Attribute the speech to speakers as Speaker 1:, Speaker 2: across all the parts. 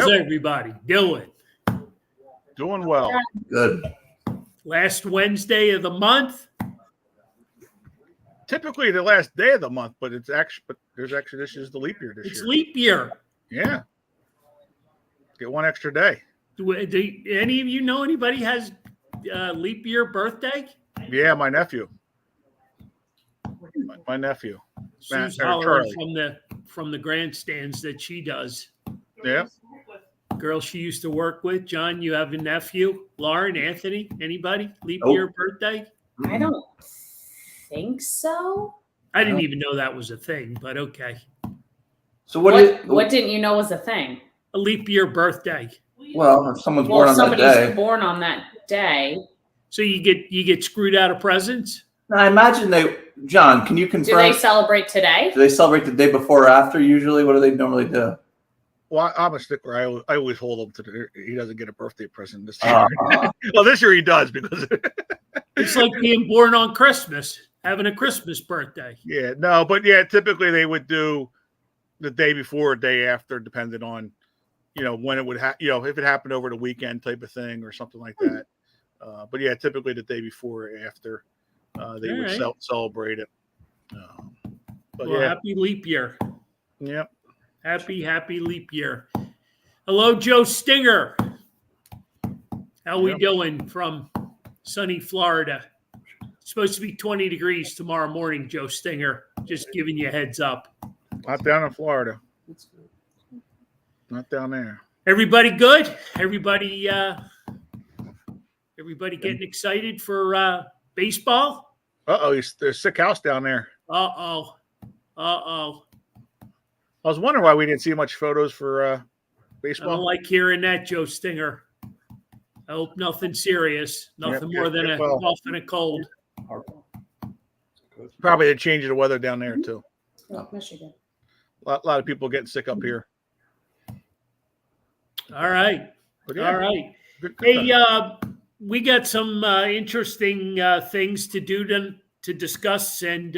Speaker 1: How's everybody doing?
Speaker 2: Doing well.
Speaker 3: Good.
Speaker 1: Last Wednesday of the month.
Speaker 2: Typically the last day of the month, but this is the leap year this year.
Speaker 1: It's leap year.
Speaker 2: Yeah. Get one extra day.
Speaker 1: Do any of you know anybody has leap year birthday?
Speaker 2: Yeah, my nephew. My nephew.
Speaker 1: Sue's hollering from the grandstands that she does.
Speaker 2: Yeah.
Speaker 1: Girl she used to work with. John, you have a nephew? Lauren, Anthony, anybody? Leap year birthday?
Speaker 4: I don't think so.
Speaker 1: I didn't even know that was a thing, but okay.
Speaker 3: So
Speaker 4: what didn't you know was a thing?
Speaker 1: A leap year birthday.
Speaker 3: Well, if someone's born on that day.
Speaker 4: Somebody's born on that day.
Speaker 1: So you get screwed out of presents?
Speaker 3: I imagine John, can you confirm?
Speaker 4: Do they celebrate today?
Speaker 3: Do they celebrate the day before or after usually? What do they normally do?
Speaker 2: Well, I'm a stickler. I always hold him to he doesn't get a birthday present this year. Well, this year he does because
Speaker 1: it's like being born on Christmas, having a Christmas birthday.
Speaker 2: Yeah, no, but yeah, typically they would do the day before or day after, depending on, when it would if it happened over the weekend type of thing or something like that. But yeah, typically the day before or after they would celebrate it. But
Speaker 1: well, happy leap year.
Speaker 2: Yep.
Speaker 1: Happy leap year. Hello, Joe Stinger. How we doing from sunny Florida? It's supposed to be 20 degrees tomorrow morning, Joe Stinger. Just giving you a heads up.
Speaker 2: Not down in Florida. Not down there.
Speaker 1: Everybody good? Everybody getting excited for baseball?
Speaker 2: There's a sick house down there.
Speaker 1: Uh-oh.
Speaker 2: I was wondering why we didn't see much photos for baseball.
Speaker 1: I don't like hearing that, Joe Stinger. I hope nothing serious. Nothing more than a cough and a cold.
Speaker 2: Probably a change of the weather down there, too.
Speaker 4: Oh, Michigan.
Speaker 2: A lot of people getting sick up here.
Speaker 1: All right.
Speaker 2: Yeah,
Speaker 1: all right.
Speaker 2: Good
Speaker 1: hey, we got some interesting things to do to discuss. And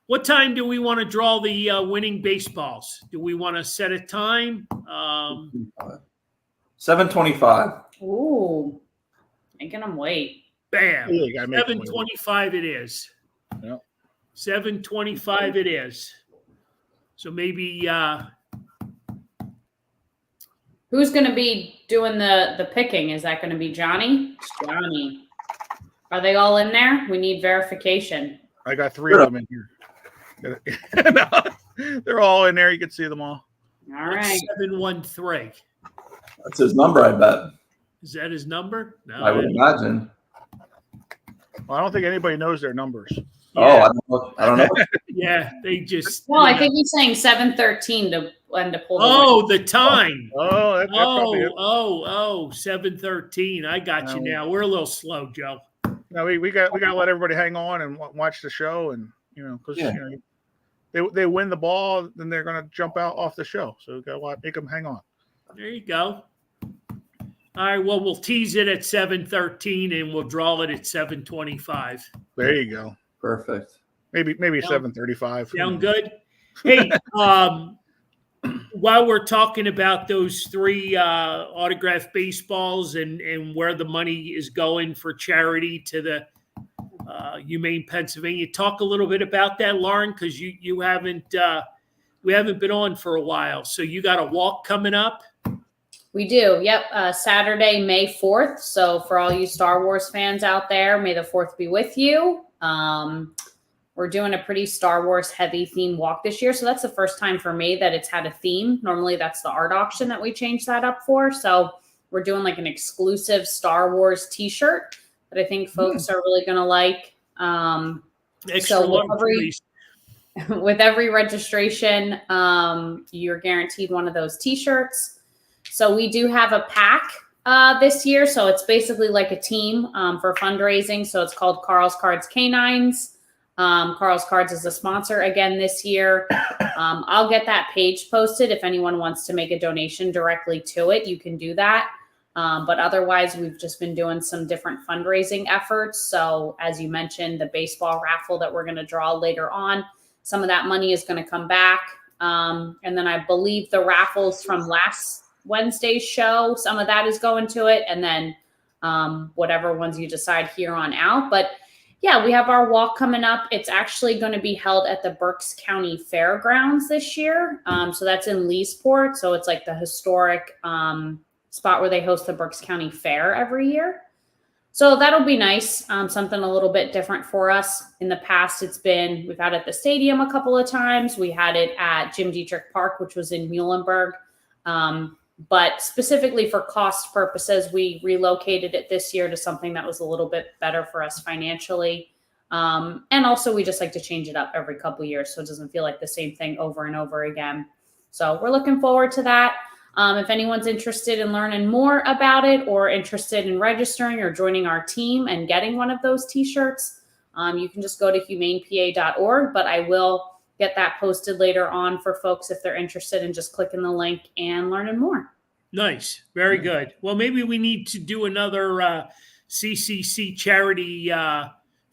Speaker 1: what time do we want to draw the winning baseballs? Do we want to set a time?
Speaker 3: 7:25.
Speaker 4: Ooh. Making them wait.
Speaker 1: Bam. 7:25 it is.
Speaker 2: Yep.
Speaker 1: 7:25 it is. So maybe
Speaker 4: who's going to be doing the picking? Is that going to be Johnny? It's Johnny. Are they all in there? We need verification.
Speaker 2: I got 3 of them in here. No, they're all in there. You can see them all.
Speaker 4: All right.
Speaker 1: 713.
Speaker 3: That's his number, I bet.
Speaker 1: Is that his number? No.
Speaker 3: I would imagine.
Speaker 2: Well, I don't think anybody knows their numbers.
Speaker 3: Yeah. Oh, I don't know.
Speaker 1: Yeah, they just.
Speaker 4: Well, I think he's saying 7:13 to pull.
Speaker 1: The time.
Speaker 2: Oh, that's probably it.
Speaker 1: 7:13. I got you now. We're a little slow, Joe.
Speaker 2: No, we got to let everybody hang on and watch the show, and because they win the ball, then they're going to jump out off the show. So we got to make them hang on.
Speaker 1: There you go. All right. Well, we'll tease it at 7:13 and we'll draw it at 7:25.
Speaker 2: There you go.
Speaker 3: Perfect.
Speaker 2: Maybe 7:35.
Speaker 1: Sound good? Hey, while we're talking about those 3 autographed baseballs and where the money is going for charity to the Humane Pennsylvania, talk a little bit about that, Lauren, because you haven't we haven't been on for a while. So you got a walk coming up.
Speaker 4: We do. Yep. Saturday, May 4th. So for all you Star Wars fans out there, may the 4th be with you. We're doing a pretty Star Wars heavy theme walk this year. So that's the first time for me that it's had a theme. Normally that's the art auction that we changed that up for. So we're doing like an exclusive Star Wars t-shirt that I think folks are really going to like. With every registration, you're guaranteed one of those t-shirts. So we do have a pack this year. So it's basically like a team for fundraising. So it's called Carl's Cards Canines. Carl's Cards is a sponsor again this year. I'll get that page posted. If anyone wants to make a donation directly to it, you can do that. But otherwise, we've just been doing some different fundraising efforts. So as you mentioned, the baseball raffle that we're going to draw later on, some of that money is going to come back. And then I believe the raffles from last Wednesday's show, some of that is going to it, and then whatever ones you decide here on out. But yeah, we have our walk coming up. It's actually going to be held at the Berks County Fairgrounds this year. So that's in Leesport. So it's like the historic spot where they host the Berks County Fair every year. So that'll be nice. Something a little bit different for us. In the past, we've had it at the stadium a couple of times. We had it at Jim Dietrich Park, which was in Muhlenberg. But specifically for cost purposes, we relocated it this year to something that was a little bit better for us financially. And also we just like to change it up every couple of years so it doesn't feel like the same thing over and over again. So we're looking forward to that. If anyone's interested in learning more about it or interested in registering or joining our team and getting one of those t-shirts, you can just go to humanepa.org, but I will get that posted later on for folks if they're interested in just clicking the link and learning more.
Speaker 1: Nice. Very good. Well, maybe we need to do another CCC charity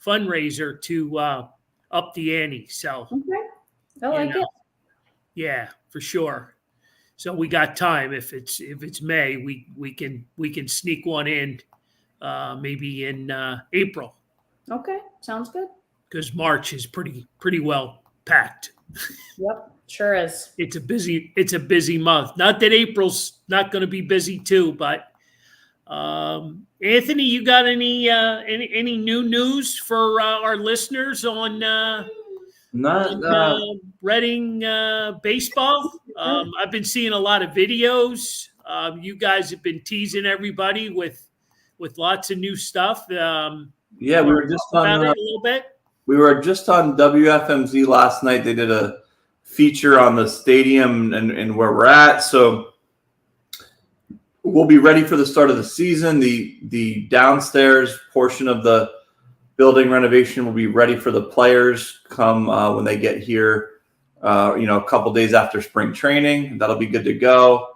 Speaker 1: fundraiser to up the ante. So,
Speaker 4: Okay. I like it.
Speaker 1: Yeah, for sure. So we got time. If it's May, we can sneak one in maybe in April.
Speaker 4: Okay. Sounds good.
Speaker 1: Because March is pretty well packed.
Speaker 4: Yep. Sure is.
Speaker 1: It's a busy month. Not that April's not going to be busy too, but Anthony, you got any new news for our listeners on Reading baseball? I've been seeing a lot of videos. You guys have been teasing everybody with lots of new stuff.
Speaker 3: Yeah, we were just on
Speaker 1: about it a little bit.
Speaker 3: We were just on WFMZ last night. They did a feature on the stadium and where we're at. So we'll be ready for the start of the season. The downstairs portion of the building renovation will be ready for the players come when they get here, a couple days after spring training. That'll be good to go.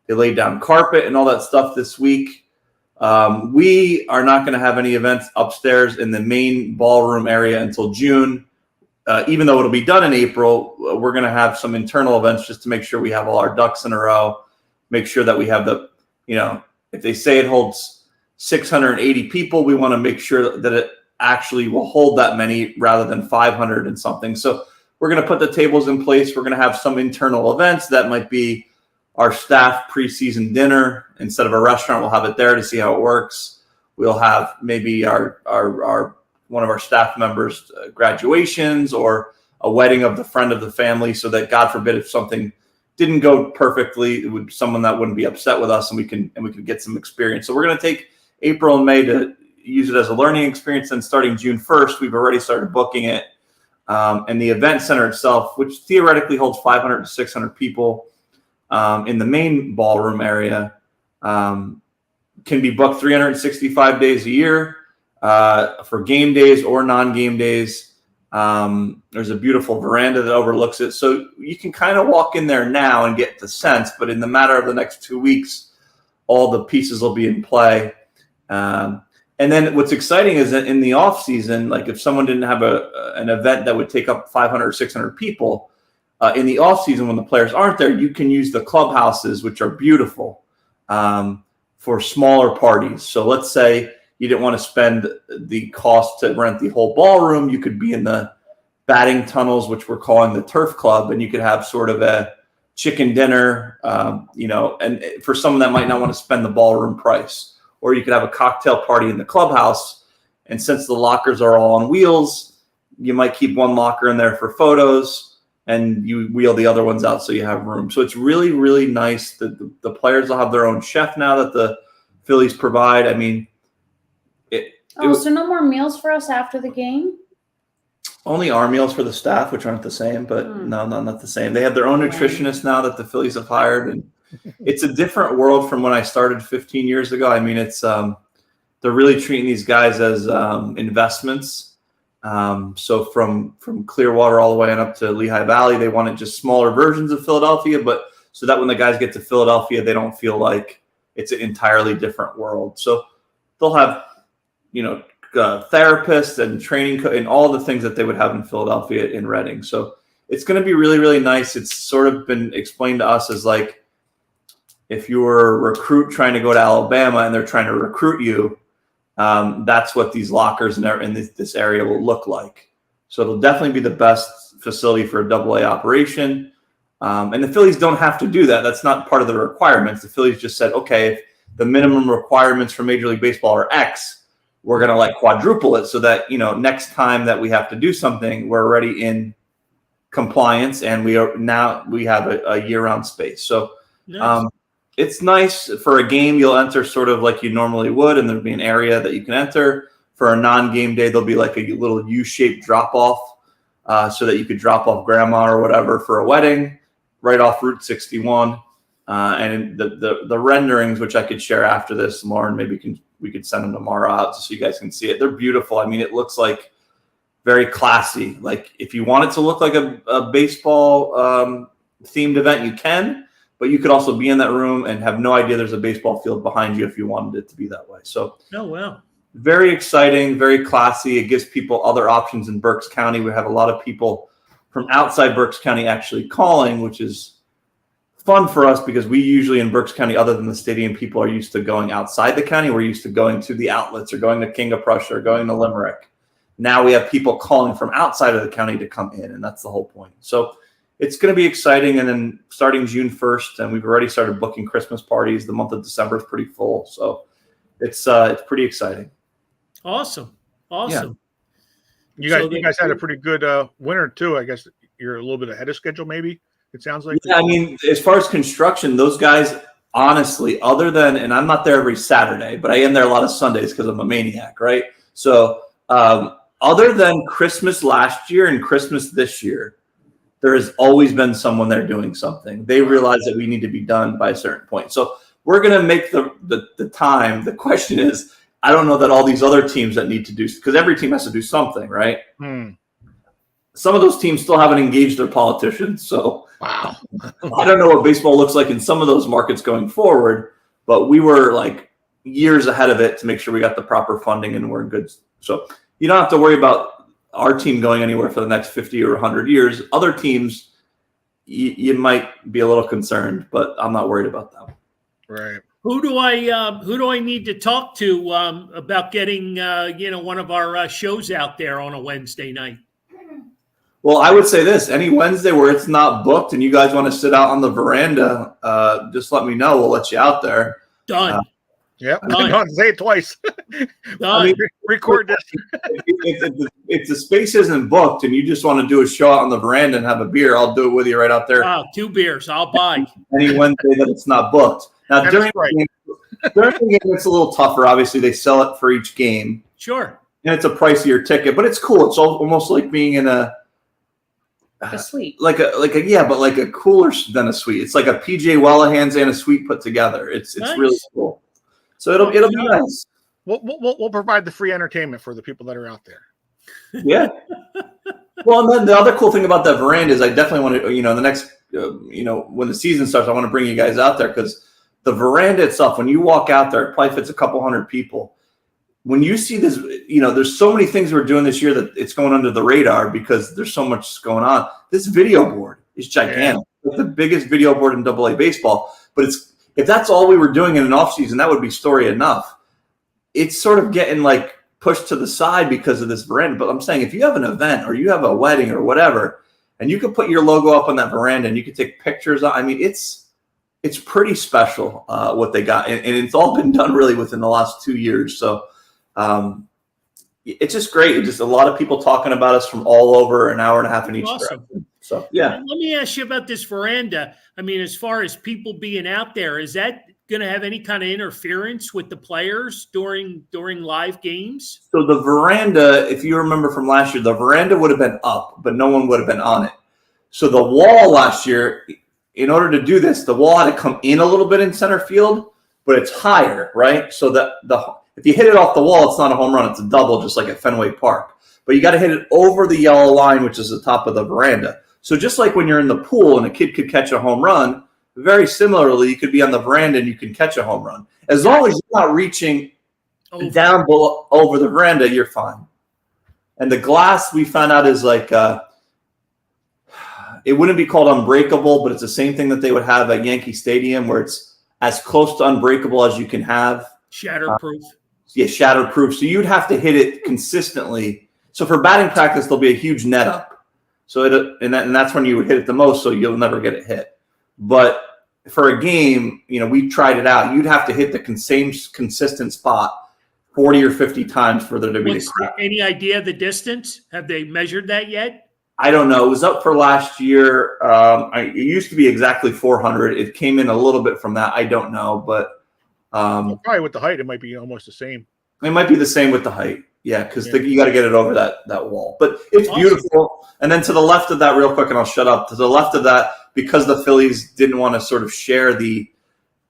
Speaker 3: They laid down carpet and all that stuff this week. We are not going to have any events upstairs in the main ballroom area until June. Even though it'll be done in April, we're going to have some internal events just to make sure we have all our ducks in a row, make sure that we have if they say it holds 680 people, we want to make sure that it actually will hold that many rather than 500 and something. So we're going to put the tables in place. We're going to have some internal events that might be our staff preseason dinner. Instead of a restaurant, we'll have it there to see how it works. We'll have maybe our one of our staff members' graduations or a wedding of the friend of the family, so that God forbid if something didn't go perfectly, it would someone that wouldn't be upset with us, and we can get some experience. So we're going to take April and May to use it as a learning experience. And starting June 1st, we've already started booking it. And the event center itself, which theoretically holds 500 to 600 people in the main ballroom area, can be booked 365 days a year for game days or non-game days. There's a beautiful veranda that overlooks it. So you can kind of walk in there now and get the sense, but in the matter of the next 2 weeks, all the pieces will be in play. And then what's exciting is that in the off season, like if someone didn't have an event that would take up 500 or 600 people, in the off season when the players aren't there, you can use the clubhouses, which are beautiful, for smaller parties. So let's say you didn't want to spend the cost to rent the whole ballroom. You could be in the batting tunnels, which we're calling the turf club, and you could have sort of a chicken dinner, and for someone that might not want to spend the ballroom price. Or you could have a cocktail party in the clubhouse. And since the lockers are all on wheels, you might keep one locker in there for photos and you wheel the other ones out so you have room. So it's really, really nice that the players will have their own chef now that the Phillies provide. I mean,
Speaker 4: so no more meals for us after the game?
Speaker 3: Only our meals for the staff, which aren't the same, but no, not the same. They have their own nutritionist now that the Phillies have hired, and it's a different world from when I started 15 years ago. I mean, it's they're really treating these guys as investments. So from Clearwater all the way on up to Lehigh Valley, they wanted just smaller versions of Philadelphia, but so that when the guys get to Philadelphia, they don't feel like it's an entirely different world. So they'll have, therapists and training and all the things that they would have in Philadelphia in Reading. So it's going to be really, really nice. It's sort of been explained to us as like, if you're a recruit trying to go to Alabama and they're trying to recruit you, that's what these lockers in this area will look like. So it'll definitely be the best facility for a AA operation. And the Phillies don't have to do that. That's not part of the requirements. The Phillies just said, okay, if the minimum requirements for Major League Baseball are X, we're going to like quadruple it so that, next time that we have to do something, we're already in compliance and we have a year-round space. So
Speaker 1: Nice.
Speaker 3: It's nice. For a game, you'll enter sort of like you normally would, and there'll be an area that you can enter. For a non-game day, there'll be like a little U-shaped drop-off so that you could drop off grandma or whatever for a wedding right off Route 61. And the renderings, which I could share after this, Lauren, maybe we could send them tomorrow out so you guys can see it. They're beautiful. I mean, it looks like very classy. Like if you want it to look like a baseball themed event, you can. But you could also be in that room and have no idea there's a baseball field behind you if you wanted it to be that way. So,
Speaker 1: Oh, wow.
Speaker 3: very exciting, very classy. It gives people other options in Berks County. We have a lot of people from outside Berks County actually calling, which is fun for us because we usually in Berks County, other than the stadium, people are used to going outside the county. We're used to going to the outlets or going to King of Prussia or going to Limerick. Now we have people calling from outside of the county to come in, and that's the whole point. So it's going to be exciting. And then starting June 1st, and we've already started booking Christmas parties. The month of December is pretty full. So it's pretty exciting.
Speaker 1: Awesome.
Speaker 2: You guys had a pretty good winter too. I guess you're a little bit ahead of schedule, maybe. It sounds like.
Speaker 3: Yeah, I mean, as far as construction, those guys, honestly, other than, and I'm not there every Saturday, but I am there a lot of Sundays because I'm a maniac, right? So other than Christmas last year and Christmas this year, there has always been someone there doing something. They realize that we need to be done by a certain point. So we're going to make the time. The question is, I don't know that all these other teams that need to do, because every team has to do something, right? Some of those teams still haven't engaged their politicians. So
Speaker 2: Wow.
Speaker 3: I don't know what baseball looks like in some of those markets going forward, but we were like years ahead of it to make sure we got the proper funding and we're good. So you don't have to worry about our team going anywhere for the next 50 or 100 years. Other teams, you might be a little concerned, but I'm not worried about them.
Speaker 2: Right.
Speaker 1: Who do I need to talk to about getting one of our shows out there on a Wednesday night?
Speaker 3: Well, I would say this: any Wednesday where it's not booked and you guys want to sit out on the veranda, just let me know. We'll let you out there.
Speaker 1: Done.
Speaker 2: Yep.
Speaker 1: Done.
Speaker 2: Don't say it twice.
Speaker 1: Done.
Speaker 3: I mean,
Speaker 2: Record this.
Speaker 3: if the space isn't booked and you just want to do a show out on the veranda and have a beer, I'll do it with you right out there.
Speaker 1: 2 beers. I'll buy.
Speaker 3: Any Wednesday that it's not booked. Now,
Speaker 2: That
Speaker 3: during
Speaker 2: is right.
Speaker 3: the game, it's a little tougher. Obviously, they sell it for each game,
Speaker 1: Sure.
Speaker 3: and it's a pricier ticket, but it's cool. It's almost like being in a
Speaker 4: suite.
Speaker 3: like a cooler than a suite. It's like a PJ Wellahans and a suite put together. It's
Speaker 1: Nice.
Speaker 3: really cool. So it'll be nice.
Speaker 2: We'll provide the free entertainment for the people that are out there.
Speaker 3: Yeah. Well, and then the other cool thing about that veranda is I definitely want to, the next, when the season starts, I want to bring you guys out there because the veranda itself, when you walk out there, it probably fits a couple hundred people. When you see this, there's so many things we're doing this year that it's going under the radar because there's so much going on. This video board is gigantic. It's the biggest video board in AA baseball. But if that's all we were doing in an offseason, that would be story enough. It's sort of getting like pushed to the side because of this veranda. But I'm saying if you have an event or you have a wedding or whatever, and you could put your logo up on that veranda and you could take pictures. I mean, it's pretty special what they got. And it's all been done really within the last 2 years. So it's just great. It's just a lot of people talking about us from all over, an hour and a half in each direction. So, yeah.
Speaker 1: Let me ask you about this veranda. I mean, as far as people being out there, is that going to have any kind of interference with the players during live games?
Speaker 3: So the veranda, if you remember from last year, the veranda would have been up, but no one would have been on it. So the wall last year, in order to do this, the wall had to come in a little bit in center field, but it's higher, right? So that if you hit it off the wall, it's not a home run. It's a double, just like at Fenway Park. But you got to hit it over the yellow line, which is the top of the veranda. So just like when you're in the pool and a kid could catch a home run, very similarly, you could be on the veranda and you can catch a home run. As long as you're not reaching down below, over the veranda, you're fine. And the glass we found out is like, it wouldn't be called unbreakable, but it's the same thing that they would have at Yankee Stadium where it's as close to unbreakable as you can have.
Speaker 1: Shatterproof.
Speaker 3: Yeah, shatterproof. So you'd have to hit it consistently. So for batting practice, there'll be a huge net up. So and that's when you would hit it the most. So you'll never get it hit. But for a game, we tried it out. You'd have to hit the same consistent spot 40 or 50 times for there to be a crack.
Speaker 1: Any idea the distance? Have they measured that yet?
Speaker 3: I don't know. It was up for last year. It used to be exactly 400. It came in a little bit from that. I don't know, but
Speaker 2: probably with the height, it might be almost the same.
Speaker 3: It might be the same with the height. Yeah, because you got to get it over that wall. But it's beautiful. And then to the left of that, real quick, and I'll shut up. To the left of that, because the Phillies didn't want to sort of share the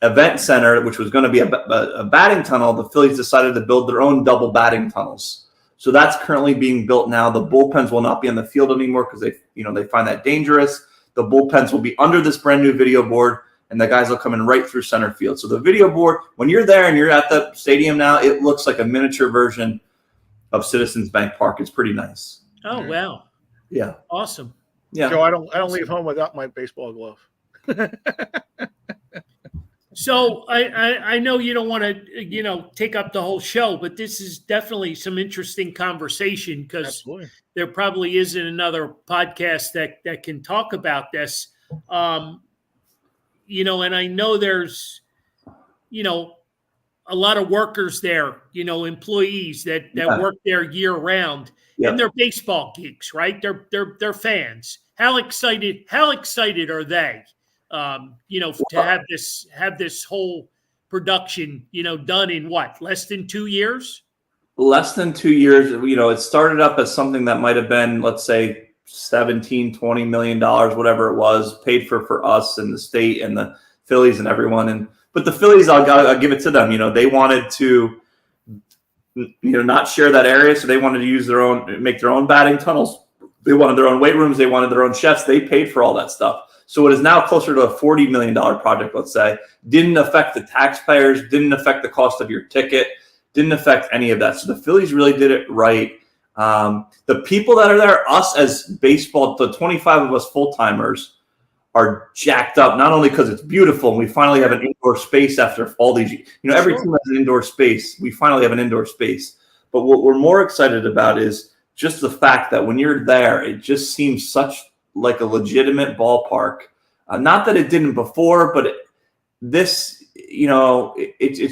Speaker 3: event center, which was going to be a batting tunnel, the Phillies decided to build their own double batting tunnels. So that's currently being built now. The bullpens will not be on the field anymore because they find that dangerous. The bullpens will be under this brand new video board, and the guys will come in right through center field. So the video board, when you're there and you're at the stadium now, it looks like a miniature version of Citizens Bank Park. It's pretty nice.
Speaker 1: Oh, wow.
Speaker 3: Yeah.
Speaker 1: Awesome.
Speaker 3: Yeah.
Speaker 2: Joe, I don't leave home without my baseball glove.
Speaker 1: So I know you don't want to, take up the whole show, but this is definitely some interesting conversation because there probably isn't another podcast that can talk about this. And I know there's, a lot of workers there, employees that work there year round, and they're baseball geeks, right? They're fans. How excited are they? To have this whole production, done in what, less than 2 years?
Speaker 3: Less than 2 years. It started up as something that might have been, let's say, $17-20 million, whatever it was, paid for us and the state and the Phillies and everyone. But the Phillies, I'll give it to them. They wanted to, not share that area, so they wanted to make their own batting tunnels. They wanted their own weight rooms. They wanted their own chefs. They paid for all that stuff. So it is now closer to a $40 million project, let's say. Didn't affect the taxpayers, didn't affect the cost of your ticket, didn't affect any of that. So the Phillies really did it right. The people that are there, us as baseball, the 25 of us full-timers are jacked up, not only because it's beautiful and we finally have an indoor space after all these, every team has an indoor space. We finally have an indoor space. But what we're more excited about is just the fact that when you're there, it just seems like a legitimate ballpark. Not that it didn't before, but it's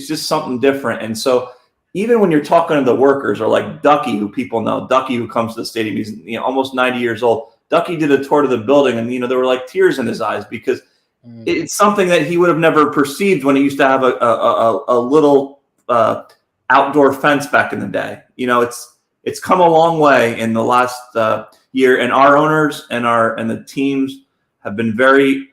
Speaker 3: just something different. And so even when you're talking to the workers, or like Ducky, who people know, Ducky, who comes to the stadium, he's almost 90 years old. Ducky did a tour of the building, and there were like tears in his eyes because it's something that he would have never perceived when he used to have a little outdoor fence back in the day. It's come a long way in the last year, and our owners and the teams have been very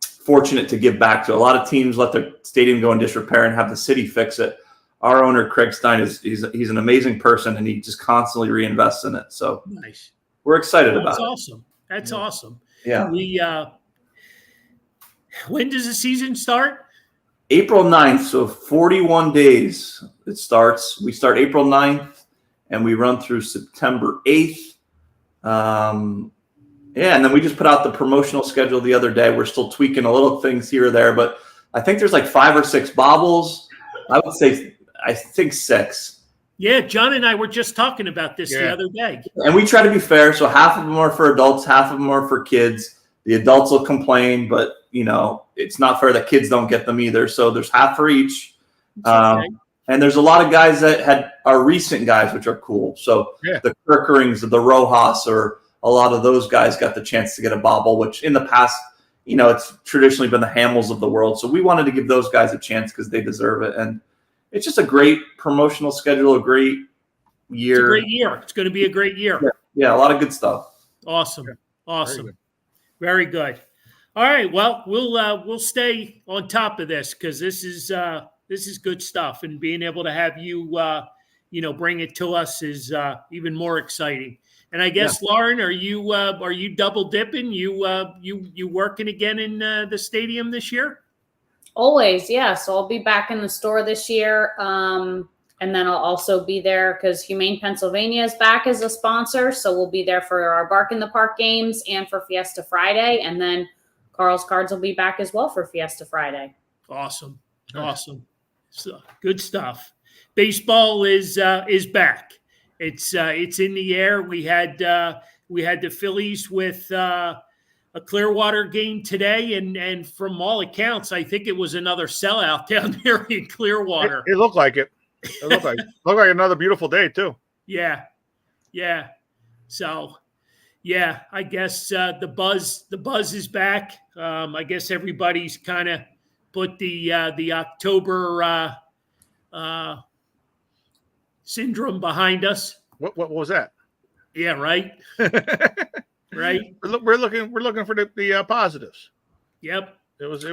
Speaker 3: fortunate to give back to. A lot of teams let their stadium go in disrepair and have the city fix it. Our owner, Craig Stein, he's an amazing person, and he just constantly reinvests in it. So
Speaker 1: nice.
Speaker 3: We're excited about it.
Speaker 1: That's awesome. That's awesome.
Speaker 3: Yeah.
Speaker 1: When does the season start?
Speaker 3: April 9th. So 41 days it starts. We start April 9th and we run through September 8th. And then we just put out the promotional schedule the other day. We're still tweaking a little things here or there, but I think there's like 5 or 6 bobbles. I think 6.
Speaker 1: Yeah, John and I were just talking about this the other day.
Speaker 3: And we try to be fair. So half of them are for adults, half of them are for kids. The adults will complain, but, it's not fair that kids don't get them either. So there's half for each.
Speaker 1: Okay.
Speaker 3: And there's a lot of guys that are recent guys, which are cool. So the Kirkerings, the Rojas, or a lot of those guys got the chance to get a bobble, which in the past, it's traditionally been the Hamels of the world. So we wanted to give those guys a chance because they deserve it. And it's just a great promotional schedule, a great year.
Speaker 1: It's a great year. It's going to be a great year.
Speaker 3: Yeah, a lot of good stuff.
Speaker 1: Awesome. Awesome. Very good. All right. Well, we'll stay on top of this because this is good stuff, and being able to have you bring it to us is even more exciting. And I guess Lauren, are you double dipping? You working again in the stadium this year?
Speaker 4: Always, yeah. So I'll be back in the store this year. And then I'll also be there because Humane Pennsylvania is back as a sponsor. So we'll be there for our Bark in the Park games and for Fiesta Friday. And then Carl's Cards will be back as well for Fiesta Friday.
Speaker 1: Awesome.
Speaker 2: Nice.
Speaker 1: Awesome. So, good stuff. Baseball is back. It's in the air. We had the Phillies with a Clearwater game today, and from all accounts, I think it was another sellout down there in Clearwater.
Speaker 2: It looked like it. It looked like another beautiful day too.
Speaker 1: Yeah. So, yeah, I guess the buzz is back. I guess everybody's kind of put the October syndrome behind us.
Speaker 2: What was that?
Speaker 1: Yeah, right. Right.
Speaker 2: We're looking for the positives.
Speaker 1: Yep.
Speaker 2: It was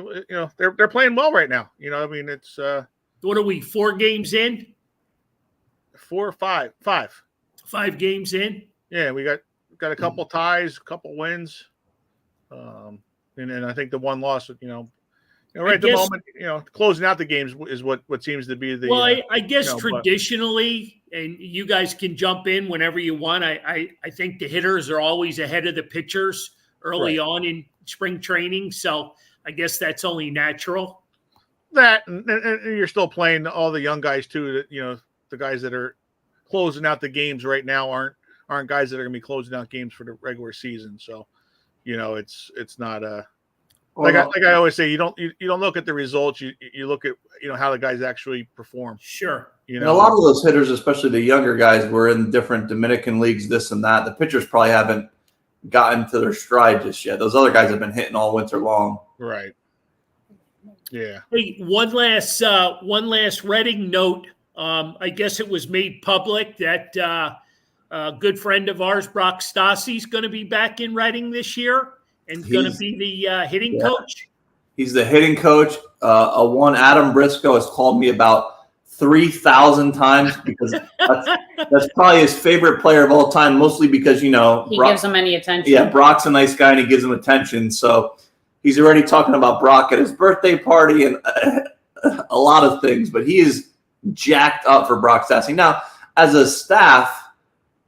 Speaker 2: they're playing well right now. I mean, it's
Speaker 1: What are we? 4 games in?
Speaker 2: 4 or 5. 5.
Speaker 1: 5 games in?
Speaker 2: Yeah, we got a couple ties, a couple wins, and then I think the one loss. Right at the moment, closing out the games is what seems to be the.
Speaker 1: Well, I guess traditionally, and you guys can jump in whenever you want. I think the hitters are always ahead of the pitchers early on in spring training, so I guess that's only natural.
Speaker 2: That and you're still playing all the young guys too. That the guys that are closing out the games right now aren't guys that are going to be closing out games for the regular season. So, it's not a. Like I always say, you don't look at the results. You look at how the guys actually perform.
Speaker 1: Sure.
Speaker 3: And a lot of those hitters, especially the younger guys, were in different Dominican leagues, this and that. The pitchers probably haven't gotten to their stride just yet. Those other guys have been hitting all winter long.
Speaker 2: Right. Yeah.
Speaker 1: Hey, one last Reading note. I guess it was made public that a good friend of ours, Brock Stassi, is going to be back in Reading this year. And going to be the hitting coach?
Speaker 3: He's the hitting coach. Adam Briscoe has called me about 3,000 times because that's probably his favorite player of all time, mostly because,
Speaker 4: he gives him any attention.
Speaker 3: Yeah, Brock's a nice guy and he gives him attention. So he's already talking about Brock at his birthday party and a lot of things. But he is jacked up for Brock Stassi. Now, as a staff,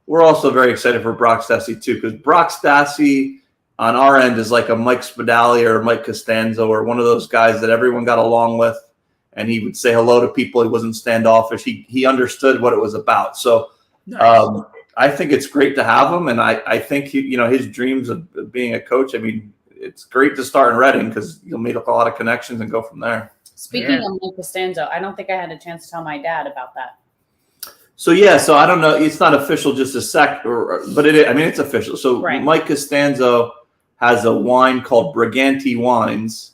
Speaker 3: we're also very excited for Brock Stassi too, because Brock Stassi – on our end is like a Mike Spadali or Mike Costanzo or one of those guys that everyone got along with, and he would say hello to people. He wasn't standoffish. He understood what it was about. So nice. I think it's great to have him, and I think his dreams of being a coach. I mean, it's great to start in Reading because you'll make a lot of connections and go from there.
Speaker 4: Speaking of Mike Costanzo, I don't think I had a chance to tell my dad about that.
Speaker 3: So I don't know. It's not official, just a sec, but it is. I mean, it's official. So right. Mike Costanzo has a wine called Briganti Wines.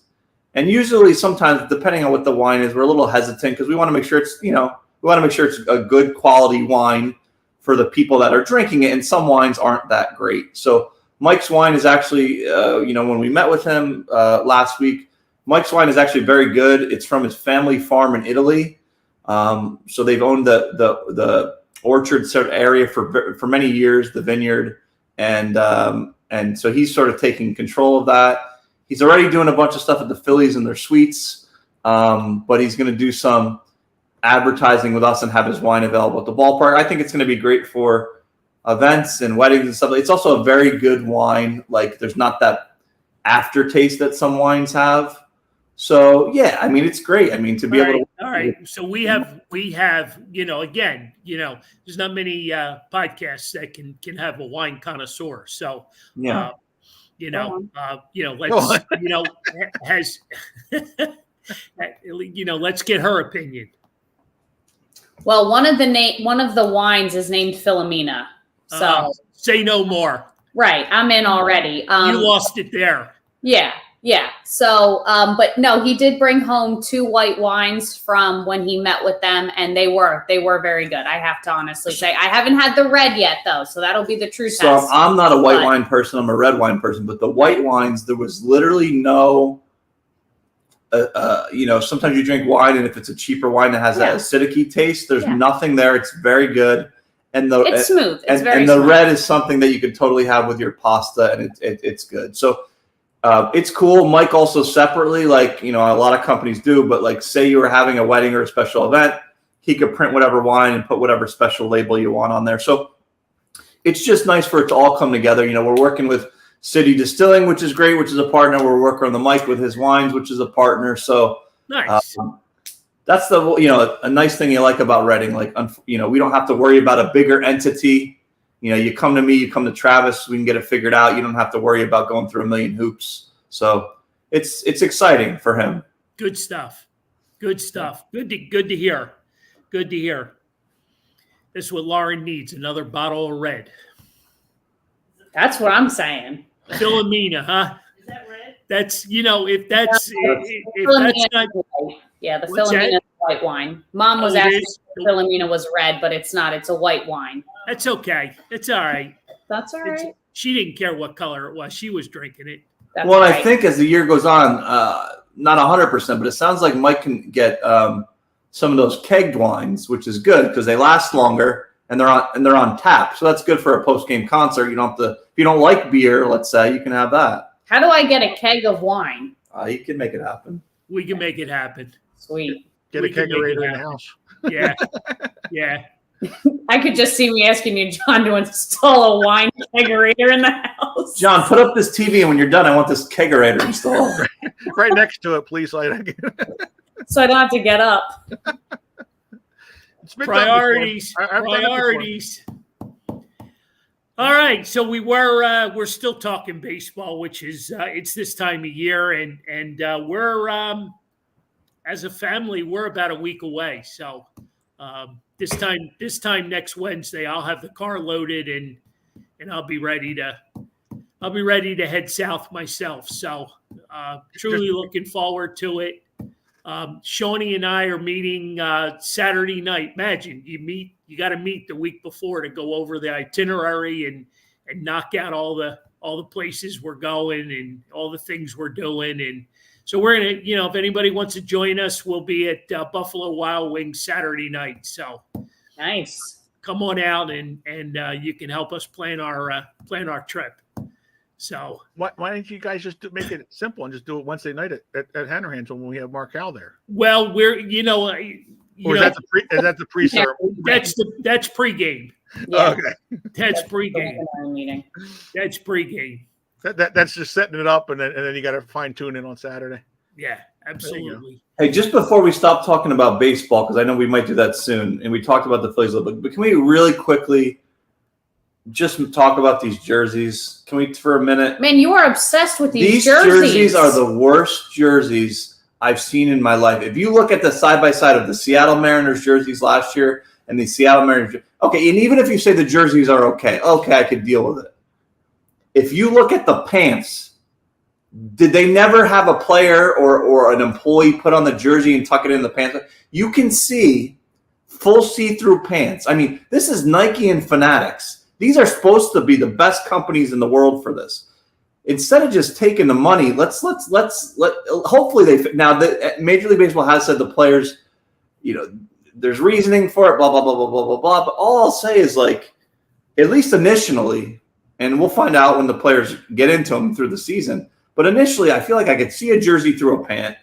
Speaker 3: And usually sometimes, depending on what the wine is, we're a little hesitant because we want to make sure it's, a good quality wine for the people that are drinking it. And some wines aren't that great. So Mike's wine is actually, when we met with him last week, Mike's wine is actually very good. It's from his family farm in Italy. So they've owned the orchard sort of area for many years, the vineyard. And so he's sort of taking control of that. He's already doing a bunch of stuff at the Phillies and their suites, but he's going to do some advertising with us and have his wine available at the ballpark. I think it's going to be great for events and weddings and stuff. It's also a very good wine. Like there's not that aftertaste that some wines have. So yeah, I mean, it's great. I mean, to be able to.
Speaker 1: All right. So we have, again, there's not many podcasts that can have a wine connoisseur. So,
Speaker 3: yeah.
Speaker 1: Let's get her opinion.
Speaker 4: Well, one of the wines is named Philomena. So
Speaker 1: say no more.
Speaker 4: Right. I'm in already.
Speaker 1: You lost it there.
Speaker 4: Yeah. Yeah. So, but no, he did bring home 2 white wines from when he met with them, and they were very good. I have to honestly say, I haven't had the red yet though, so that'll be the true test.
Speaker 3: So I'm not a white wine person. I'm a red wine person. But the white wines, there was literally no. Sometimes you drink wine, and if it's a cheaper wine that has that acidic taste, there's nothing there. It's very good, and
Speaker 4: it's smooth. It's very
Speaker 3: the
Speaker 4: smooth.
Speaker 3: red is something that you could totally have with your pasta, and it's good. So. It's cool. Mike also separately, like, a lot of companies do, but like say you were having a wedding or a special event, he could print whatever wine and put whatever special label you want on there. So it's just nice for it to all come together. We're working with City Distilling, which is great, which is a partner. We're working on the Mike with his wines, which is a partner. So
Speaker 1: Nice.
Speaker 3: That's a nice thing you like about Reading. Like, we don't have to worry about a bigger entity. You come to me, you come to Travis, we can get it figured out. You don't have to worry about going through a million hoops. So it's exciting for him.
Speaker 1: Good stuff. Good stuff. Good to hear. Good to hear. This is what Lauren needs, another bottle of red.
Speaker 4: That's what I'm saying.
Speaker 1: Philomena, huh?
Speaker 5: Is that red?
Speaker 1: That's, if that's not.
Speaker 4: Yeah, the
Speaker 1: What's
Speaker 4: Philomena
Speaker 1: that?
Speaker 4: white wine. Mom was
Speaker 1: Oh, it
Speaker 4: asking
Speaker 1: is?
Speaker 4: if Philomena was red, but it's not. It's a white wine.
Speaker 1: That's okay. It's all right.
Speaker 4: That's all right.
Speaker 1: She didn't care what color it was. She was drinking it.
Speaker 4: That's
Speaker 3: Well,
Speaker 4: right.
Speaker 3: I think as the year goes on, not 100%, but it sounds like Mike can get some of those kegged wines, which is good because they last longer and they're on tap. So that's good for a post-game concert. You don't have to, if you don't like beer, let's say, you can have that.
Speaker 4: How do I get a keg of wine?
Speaker 3: You can make it happen.
Speaker 1: We can make it happen.
Speaker 4: Sweet.
Speaker 2: Get a
Speaker 1: We can make it
Speaker 2: kegerator in the
Speaker 1: happen.
Speaker 2: house.
Speaker 1: Yeah. Yeah.
Speaker 4: I could just see me asking you, John, to install a wine kegerator in the house.
Speaker 3: John, put up this TV, and when you're done, I want this kegerator installed.
Speaker 2: Right next to it, please.
Speaker 4: So I don't have to get up.
Speaker 1: Priorities.
Speaker 2: I've done it before.
Speaker 1: Priorities. All right, so we're still talking baseball, which is it's this time of year, and we're as a family we're about a week away. So this time next Wednesday, I'll have the car loaded and I'll be ready to head south myself. So truly looking forward to it. Shawnee and I are meeting Saturday night. Imagine you got to meet the week before to go over the itinerary and knock out all the places we're going and all the things we're doing. And so we're going to, if anybody wants to join us, we'll be at Buffalo Wild Wings Saturday night. So
Speaker 4: Nice.
Speaker 1: come on out and you can help us plan our trip. So
Speaker 2: Why don't you guys just make it simple and just do it Wednesday night at Hanrahan's when we have Mark Howell there?
Speaker 1: well, we're
Speaker 2: Or is that the pre-ceremony?
Speaker 1: that's pregame.
Speaker 4: Yeah.
Speaker 2: Okay,
Speaker 1: That's pregame.
Speaker 4: Meeting.
Speaker 1: That's pregame.
Speaker 2: that's just setting it up, and then you got to fine tune it on Saturday.
Speaker 1: Yeah, absolutely.
Speaker 3: Hey, just before we stop talking about baseball, because I know we might do that soon, and we talked about the Phillies a little bit, but can we really quickly just talk about these jerseys? Can we for a minute?
Speaker 4: Man, you are obsessed with these
Speaker 3: jerseys are the worst jerseys I've seen in my life. If you look at the side-by-side of the Seattle Mariners jerseys last year and the Seattle Mariners, okay, and even if you say the jerseys are okay, I could deal with it. If you look at the pants, did they never have a player or an employee put on the jersey and tuck it in the pants? You can see full see-through pants. I mean, this is Nike and Fanatics. These are supposed to be the best companies in the world for this. Instead of just taking the money, let's hopefully now the Major League Baseball has said the players, there's reasoning for it, blah, blah, blah, blah, blah, blah, blah. But all I'll say is, like, at least initially, and we'll find out when the players get into them through the season, but initially I feel like I could see a jersey through a pant.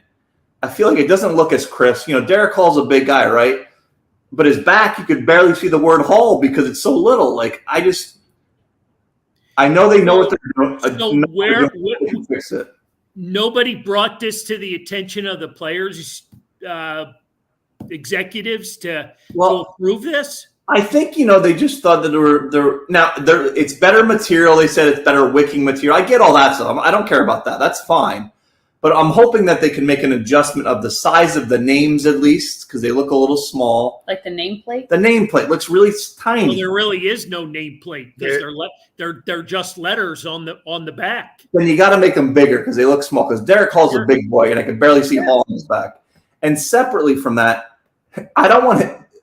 Speaker 3: I feel like it doesn't look as crisp. Derek Hall's a big guy, right? But his back, you could barely see the word Hall because it's so little. Like, I know they know what they're doing.
Speaker 1: So
Speaker 3: Fix it.
Speaker 1: nobody brought this to the attention of the players, executives to approve this?
Speaker 3: I think, they just thought that it's better material. They said it's better wicking material. I get all that stuff. I don't care about that. That's fine. But I'm hoping that they can make an adjustment of the size of the names at least, because they look a little small.
Speaker 4: Like the nameplate?
Speaker 3: The nameplate looks really tiny.
Speaker 1: Well, there really is no nameplate because they're just letters on the back.
Speaker 3: Then you got to make them bigger because they look small. Because Derek Hall's a big boy, and I can barely see Hall on his back. And separately from that, I don't want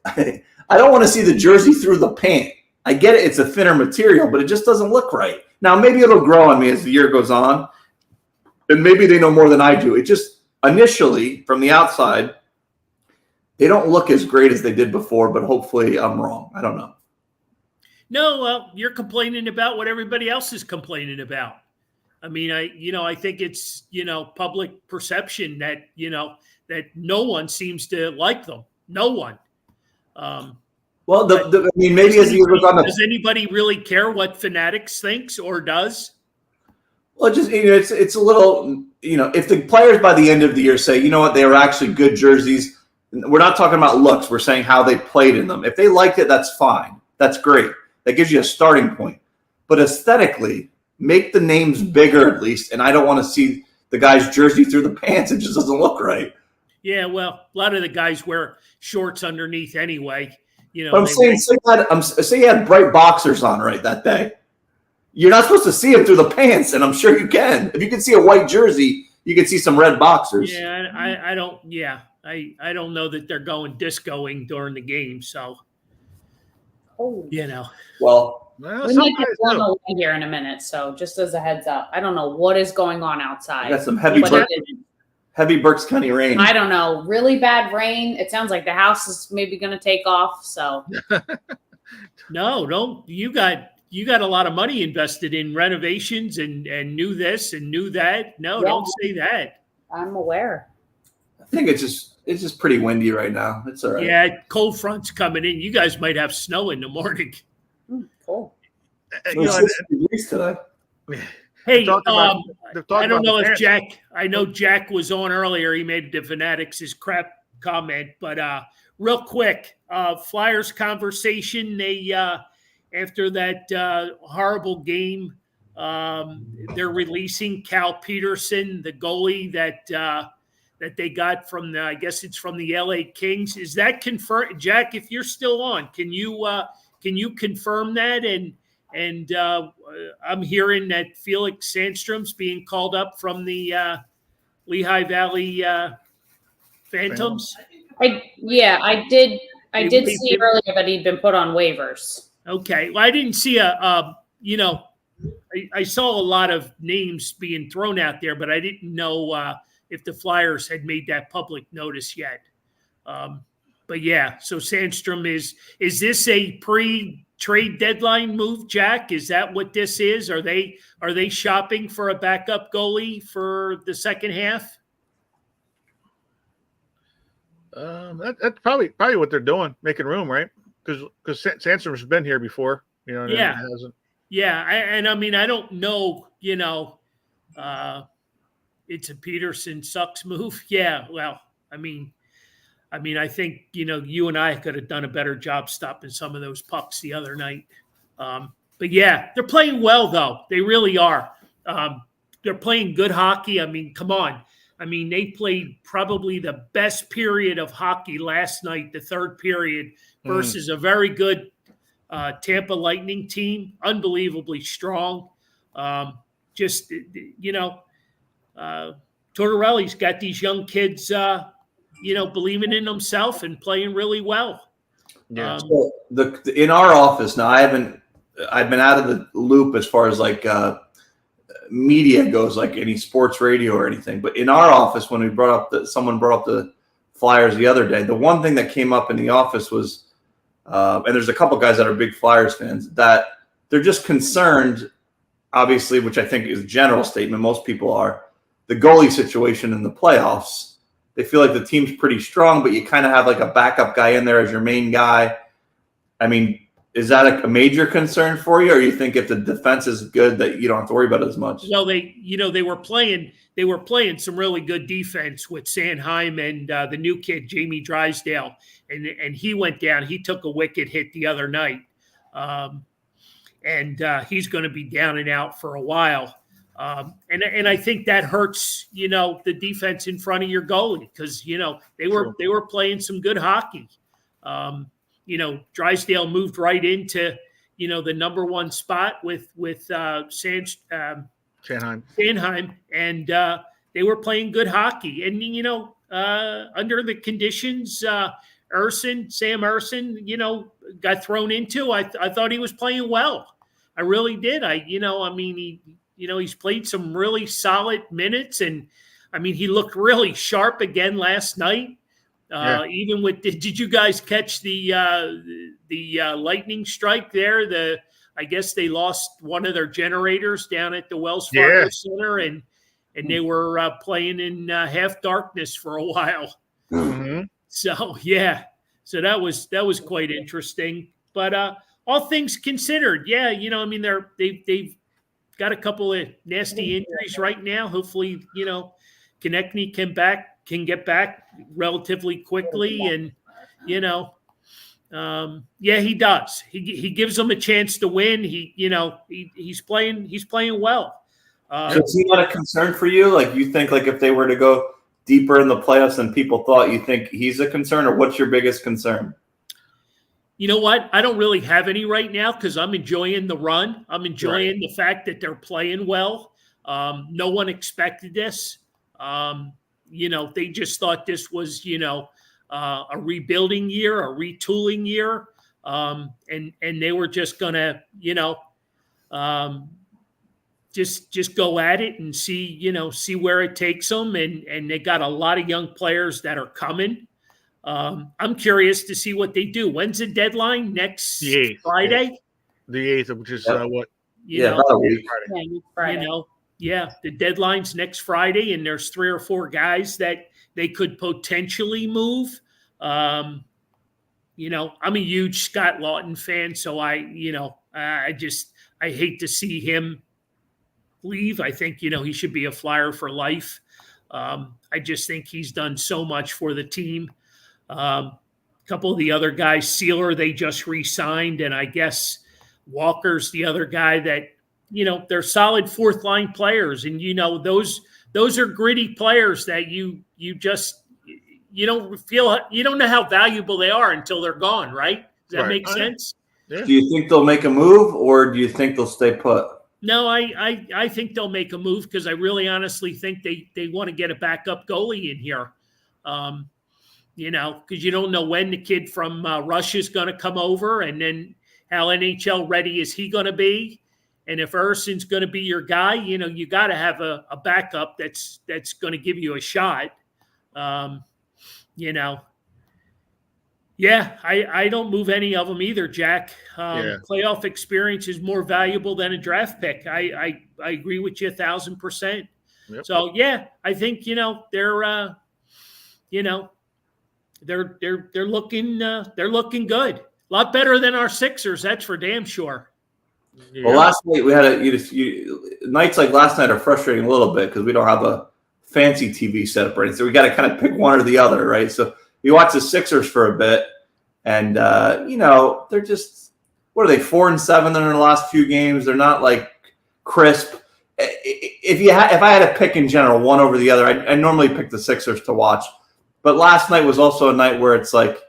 Speaker 3: to see the jersey through the pant. I get it; it's a thinner material, but it just doesn't look right. Now maybe it'll grow on me as the year goes on. And maybe they know more than I do. It just initially, from the outside, they don't look as great as they did before, but hopefully I'm wrong. I don't know.
Speaker 1: No, well, you're complaining about what everybody else is complaining about. I mean, I think it's, public perception that, that no one seems to like them. No one.
Speaker 3: Well, maybe as the year goes on.
Speaker 1: Does anybody really care what Fanatics thinks or does?
Speaker 3: Well, just it's a little if the players by the end of the year say, you know what, they were actually good jerseys. We're not talking about looks. We're saying how they played in them. If they liked it, that's fine. That's great. That gives you a starting point. But aesthetically, make the names bigger at least. And I don't want to see the guy's jersey through the pants. It just doesn't look right.
Speaker 1: Yeah, well, a lot of the guys wear shorts underneath anyway.
Speaker 3: But I'm saying, say you had bright boxers on right that day. You're not supposed to see them through the pants, and I'm sure you can. If you can see a white jersey, you can see some red boxers.
Speaker 1: Yeah, I don't. Yeah, I don't know that they're going discoing during the game. So,
Speaker 4: Oh,
Speaker 3: Well,
Speaker 4: we might get blown away here in a minute. So, just as a heads up, I don't know what is going on outside.
Speaker 3: I got some heavy Berks County rain.
Speaker 4: I don't know. Really bad rain. It sounds like the house is maybe going to take off. So,
Speaker 1: no, don't. You got a lot of money invested in renovations and new this and new that. No, don't say that.
Speaker 4: I'm aware.
Speaker 3: I think it's just pretty windy right now. It's all right.
Speaker 1: Yeah, cold front's coming in. You guys might have snow in the morning.
Speaker 4: Cool.
Speaker 3: Today.
Speaker 1: Hey, I don't know if Jack. I know Jack was on earlier. He made the Fanatics his crap comment, but real quick, Flyers conversation. They after that horrible game, they're releasing Cal Peterson, the goalie that they got from I guess it's from the LA Kings. Is that confirmed, Jack? If you're still on, can you confirm that? And I'm hearing that Felix Sandstrom's being called up from the Lehigh Valley Phantoms.
Speaker 4: I did see earlier that he'd been put on waivers.
Speaker 1: Okay. Well, I didn't see I saw a lot of names being thrown out there, but I didn't know if the Flyers had made that public notice yet. But yeah, so Sandstrom is this a pre-trade deadline move, Jack? Is that what this is? Are they shopping for a backup goalie for the second half?
Speaker 2: That's probably what they're doing, making room, right? Because Sandstrom's been here before,
Speaker 1: Yeah,
Speaker 2: hasn't.
Speaker 1: Yeah, I mean, I don't know, it's a Peterson sucks move. Yeah, well, I mean, I think you and I could have done a better job stopping some of those pucks the other night. But yeah, they're playing well though. They really are. They're playing good hockey. I mean, come on. I mean, they played probably the best period of hockey last night, the third period, versus a very good Tampa Lightning team, unbelievably strong. Tortorella's got these young kids, believing in themselves and playing really well.
Speaker 2: Yeah.
Speaker 3: So in our office now, I've been out of the loop as far as like media goes, like any sports radio or anything. But in our office, when someone brought up the Flyers the other day, the one thing that came up in the office was, and there's a couple guys that are big Flyers fans, that they're just concerned, obviously, which I think is a general statement. Most people are, the goalie situation in the playoffs. They feel like the team's pretty strong, but you kind of have like a backup guy in there as your main guy. I mean, is that a major concern for you, or you think if the defense is good that you don't have to worry about it as much?
Speaker 1: Well, they were playing some really good defense with Sanheim and the new kid Jamie Drysdale, and he went down. He took a wicked hit the other night, and he's going to be down and out for a while. And I think that hurts, the defense in front of your goalie because they were playing some good hockey. Drysdale moved right into the number one spot with Sanheim, and they were playing good hockey. And under the conditions, Sam Urson, got thrown into. I thought he was playing well. I really did. He's played some really solid minutes, and he looked really sharp again last night. Even with, did you guys catch the lightning strike there? I guess they lost one of their generators down at the Wells Fargo Center, and they were playing in half darkness for a while.
Speaker 2: Mm-hmm.
Speaker 1: So that was quite interesting. But all things considered, they've got a couple of nasty injuries right now. Hopefully, Konechny can get back relatively quickly, and he does. He gives them a chance to win. He's playing well.
Speaker 3: So is he not a concern for you? Like, you think, like, if they were to go deeper in the playoffs than people thought, you think he's a concern, or what's your biggest concern?
Speaker 1: You know what? I don't really have any right now because I'm enjoying the run. I'm enjoying the fact that they're playing well. No one expected this. They just thought this was, a rebuilding year, a retooling year. And they were just going to, just go at it and see where it takes them. And they got a lot of young players that are coming. I'm curious to see what they do. When's the deadline? Next Friday?
Speaker 2: The 8th, which is
Speaker 3: about a week.
Speaker 4: Friday.
Speaker 1: The deadline's next Friday, and there's 3 or 4 guys that they could potentially move. I'm a huge Scott Lawton fan, so I hate to see him leave. I think, he should be a Flyer for life. I just think he's done so much for the team. A couple of the other guys, Sealer, they just re-signed, and I guess Walker's the other guy that, they're solid 4th line players, and those are gritty players that you don't know how valuable they are until they're gone, right? Does that make sense?
Speaker 2: Yeah.
Speaker 3: Do you think they'll make a move, or do you think they'll stay put?
Speaker 1: No, I think they'll make a move because I really honestly think they want to get a backup goalie in here. Because you don't know when the kid from Russia is going to come over, and then how NHL ready is he going to be? And if Erson's going to be your guy, you got to have a backup that's going to give you a shot. I don't move any of them either, Jack. Playoff experience is more valuable than a draft pick. I agree with you 1,000%.
Speaker 2: Yep.
Speaker 1: So I think they're looking good. A lot better than our Sixers, that's for damn sure.
Speaker 2: Yeah.
Speaker 3: Well, last night we had nights like last night are frustrating a little bit because we don't have a fancy TV setup or anything. So we got to kind of pick one or the other, right? So you watch the Sixers for a bit, and they're just, what are they, 4-7 in their last few games? They're not like crisp. If I had to pick in general one over the other, I normally pick the Sixers to watch. But last night was also a night where it's like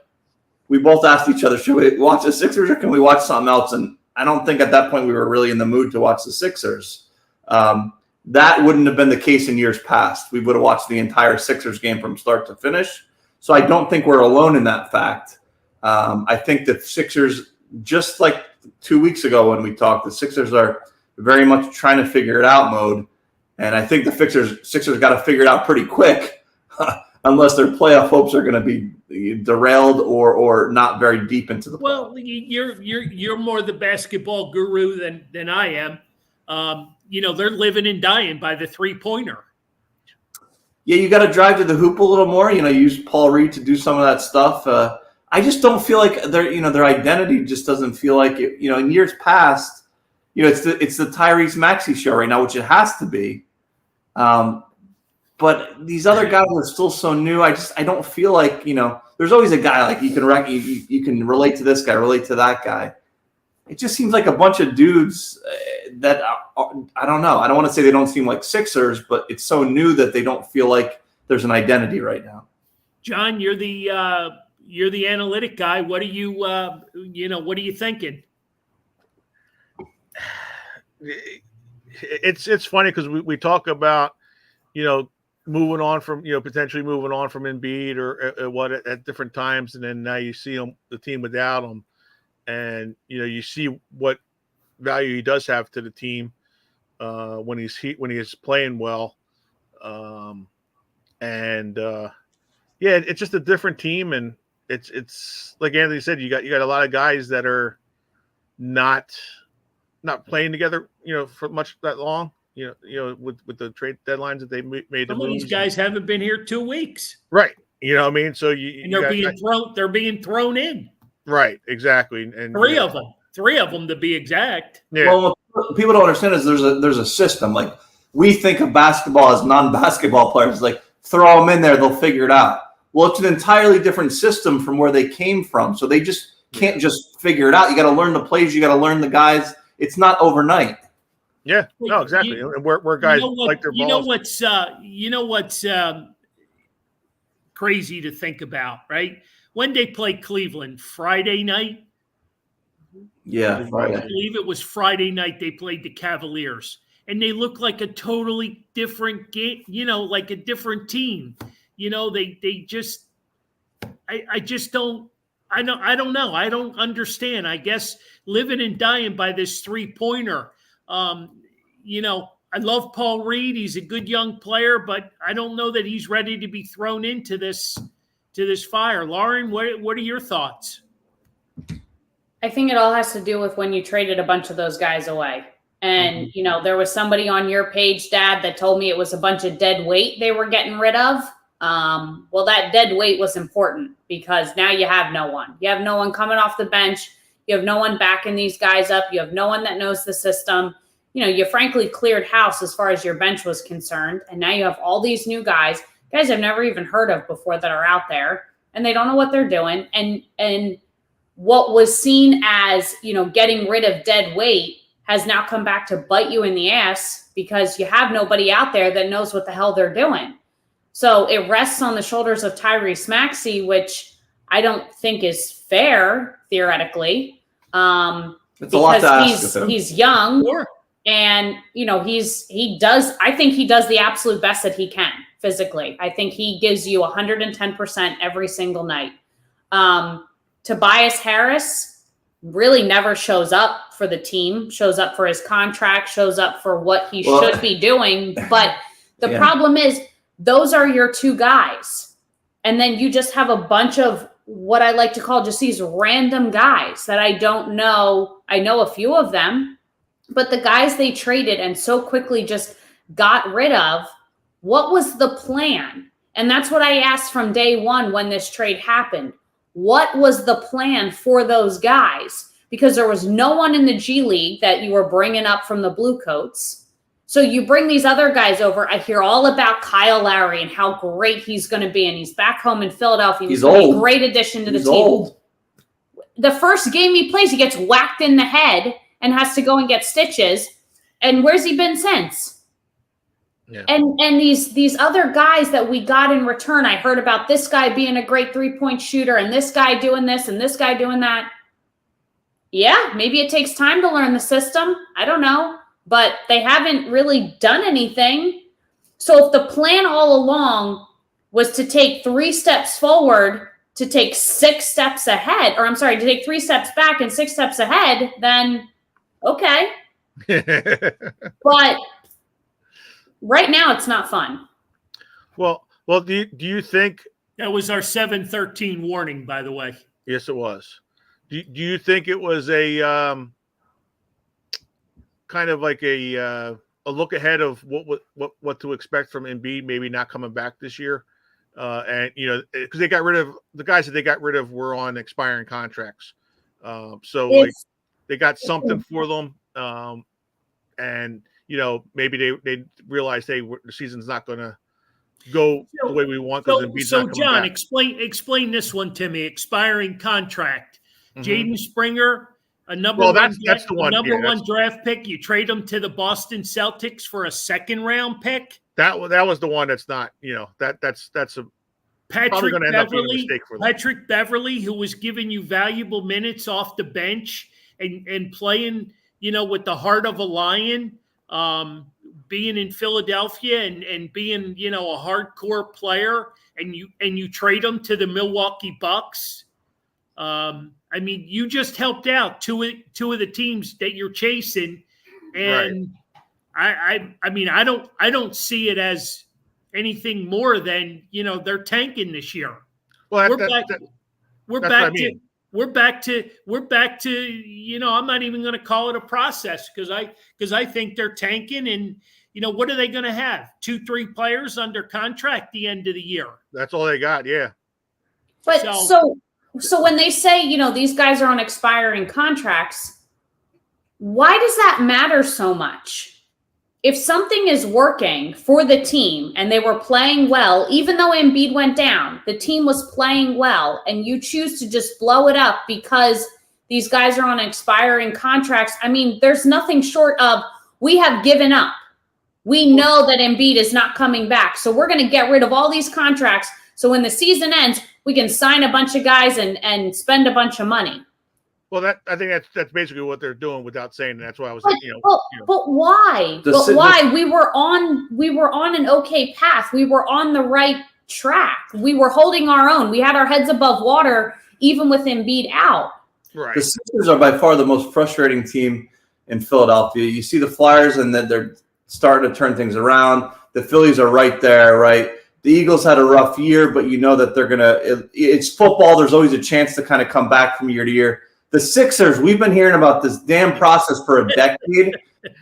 Speaker 3: we both asked each other, should we watch the Sixers or can we watch something else? And I don't think at that point we were really in the mood to watch the Sixers. That wouldn't have been the case in years past. We would have watched the entire Sixers game from start to finish. So I don't think we're alone in that fact. I think the Sixers, just like 2 weeks ago when we talked, the Sixers are very much trying to figure it out mode. And I think the Sixers got to figure it out pretty quick, unless their playoff hopes are going to be derailed or not very deep into the playoffs.
Speaker 1: Well, you're more the basketball guru than I am. They're living and dying by the 3-pointer.
Speaker 3: Yeah, you got to drive to the hoop a little more. Use Paul Reed to do some of that stuff. I just don't feel like their identity just doesn't feel like it. In years past, it's the Tyrese Maxey show right now, which it has to be. But these other guys are still so new. I don't feel like, there's always a guy like you can relate to this guy, relate to that guy. It just seems like a bunch of dudes that I don't know. I don't want to say they don't seem like Sixers, but it's so new that they don't feel like there's an identity right now.
Speaker 1: John, you're the analytic guy. What are you, what are you thinking?
Speaker 2: It's funny because we talk about, moving on from, potentially moving on from Embiid or at different times. And then now you see the team without him, and, you see what value he does have to the team when he is playing well. It's just a different team. And it's like Anthony said, you got a lot of guys that are not playing together, for much that long. With the trade deadlines that they made.
Speaker 1: Some of these guys haven't been here 2 weeks,
Speaker 2: right? You know what I mean. So
Speaker 1: they're being thrown in,
Speaker 2: right? Exactly, and
Speaker 1: three of them to be exact.
Speaker 2: Yeah.
Speaker 3: Well, people don't understand is there's a system. Like we think of basketball as non-basketball players, like throw them in there, they'll figure it out. Well, it's an entirely different system from where they came from. So they just can't just figure it out. You got to learn the plays. You got to learn the guys. It's not overnight.
Speaker 2: Yeah, no, exactly. Where guys like their balls.
Speaker 1: You know what's crazy to think about, right? When they played Cleveland, Friday night.
Speaker 3: Yeah,
Speaker 1: I believe it was Friday night they played the Cavaliers, and they looked like a totally different game. Like a different team. They just. I just don't. I don't know. I don't understand. I guess living and dying by this 3-pointer. I love Paul Reed. He's a good young player, but I don't know that he's ready to be thrown into this fire. Lauren, what are your thoughts?
Speaker 4: I think it all has to do with when you traded a bunch of those guys away. And, there was somebody on your page, Dad, that told me it was a bunch of dead weight they were getting rid of. Well, that dead weight was important because now you have no one. You have no one coming off the bench. You have no one backing these guys up. You have no one that knows the system. You frankly cleared house as far as your bench was concerned. And now you have all these new guys I've never even heard of before that are out there, and they don't know what they're doing. And what was seen as, getting rid of dead weight has now come back to bite you in the ass because you have nobody out there that knows what the hell they're doing. So it rests on the shoulders of Tyrese Maxey, which I don't think is fair, theoretically.
Speaker 3: It's a
Speaker 4: because
Speaker 3: lot to ask of him.
Speaker 4: He's young.
Speaker 1: Sure.
Speaker 4: And, I think he does the absolute best that he can physically. I think he gives you 110% every single night. Tobias Harris really never shows up for the team, shows up for his contract, shows up for what he should be doing. But the problem is, those are your two guys. And then you just have a bunch of what I like to call just these random guys that I don't know. I know a few of them, but the guys they traded and so quickly just got rid of, what was the plan? And that's what I asked from day one when this trade happened. What was the plan for those guys? Because there was no one in the G League that you were bringing up from the Blue Coats. So you bring these other guys over. I hear all about Kyle Lowry and how great he's going to be. And he's back home in Philadelphia. He's going to be a great addition to the team.
Speaker 3: Old.
Speaker 4: The first game he plays, he gets whacked in the head and has to go and get stitches. And where's he been since? Yeah. And these other guys that we got in return, I heard about this guy being a great 3-point shooter and this guy doing this and this guy doing that. Yeah, maybe it takes time to learn the system. I don't know. But they haven't really done anything. So if the plan all along was to take 3 steps forward, to take 6 steps ahead, or I'm sorry, to take 3 steps back and 6 steps ahead, then okay. But right now it's not fun.
Speaker 2: Well, do you think
Speaker 1: that was our 7-13 warning, by the way?
Speaker 2: Yes, it was. Do you think it was a kind of like a look ahead of what to expect from Embiid, maybe not coming back this year, and because they got rid of the guys that they got rid of were on expiring contracts, so like they got something for them, and maybe they realized the season's not going to go the way we want because Embiid's not coming
Speaker 1: John,
Speaker 2: back.
Speaker 1: explain this one to me. Expiring contract, Jaden Springer.
Speaker 2: That's the one.
Speaker 1: One draft pick. You trade him to the Boston Celtics for a 2nd-round pick.
Speaker 2: That was the one that's not. That's a probably going to end up being a mistake for them.
Speaker 1: Patrick Beverly, who was giving you valuable minutes off the bench and playing, with the heart of a lion, being in Philadelphia and being, a hardcore player, and you trade him to the Milwaukee Bucks. You just helped out two of the teams that you're chasing, and right. I don't see it as anything more than they're tanking this year. Well, we're back to I'm not even going to call it a process because I think they're tanking, and what are they going to have? 2-3 players under contract at the end of the year.
Speaker 2: That's all they got, yeah.
Speaker 4: But so when they say, these guys are on expiring contracts, why does that matter so much? If something is working for the team and they were playing well, even though Embiid went down, the team was playing well, and you choose to just blow it up because these guys are on expiring contracts. I mean, there's nothing short of, we have given up. We know that Embiid is not coming back. So we're going to get rid of all these contracts. So when the season ends, we can sign a bunch of guys and spend a bunch of money.
Speaker 2: Well, I think that's basically what they're doing without saying. That's why I was,
Speaker 4: But why? Why? We were on an okay path. We were on the right track. We were holding our own. We had our heads above water, even with Embiid out.
Speaker 2: Right.
Speaker 3: The Sixers are by far the most frustrating team in Philadelphia. You see the Flyers, and then they're starting to turn things around. The Phillies are right there, right? The Eagles had a rough year, but you know that they're going to – it's football. There's always a chance to kind of come back from year to year. The Sixers, we've been hearing about this damn process for a decade.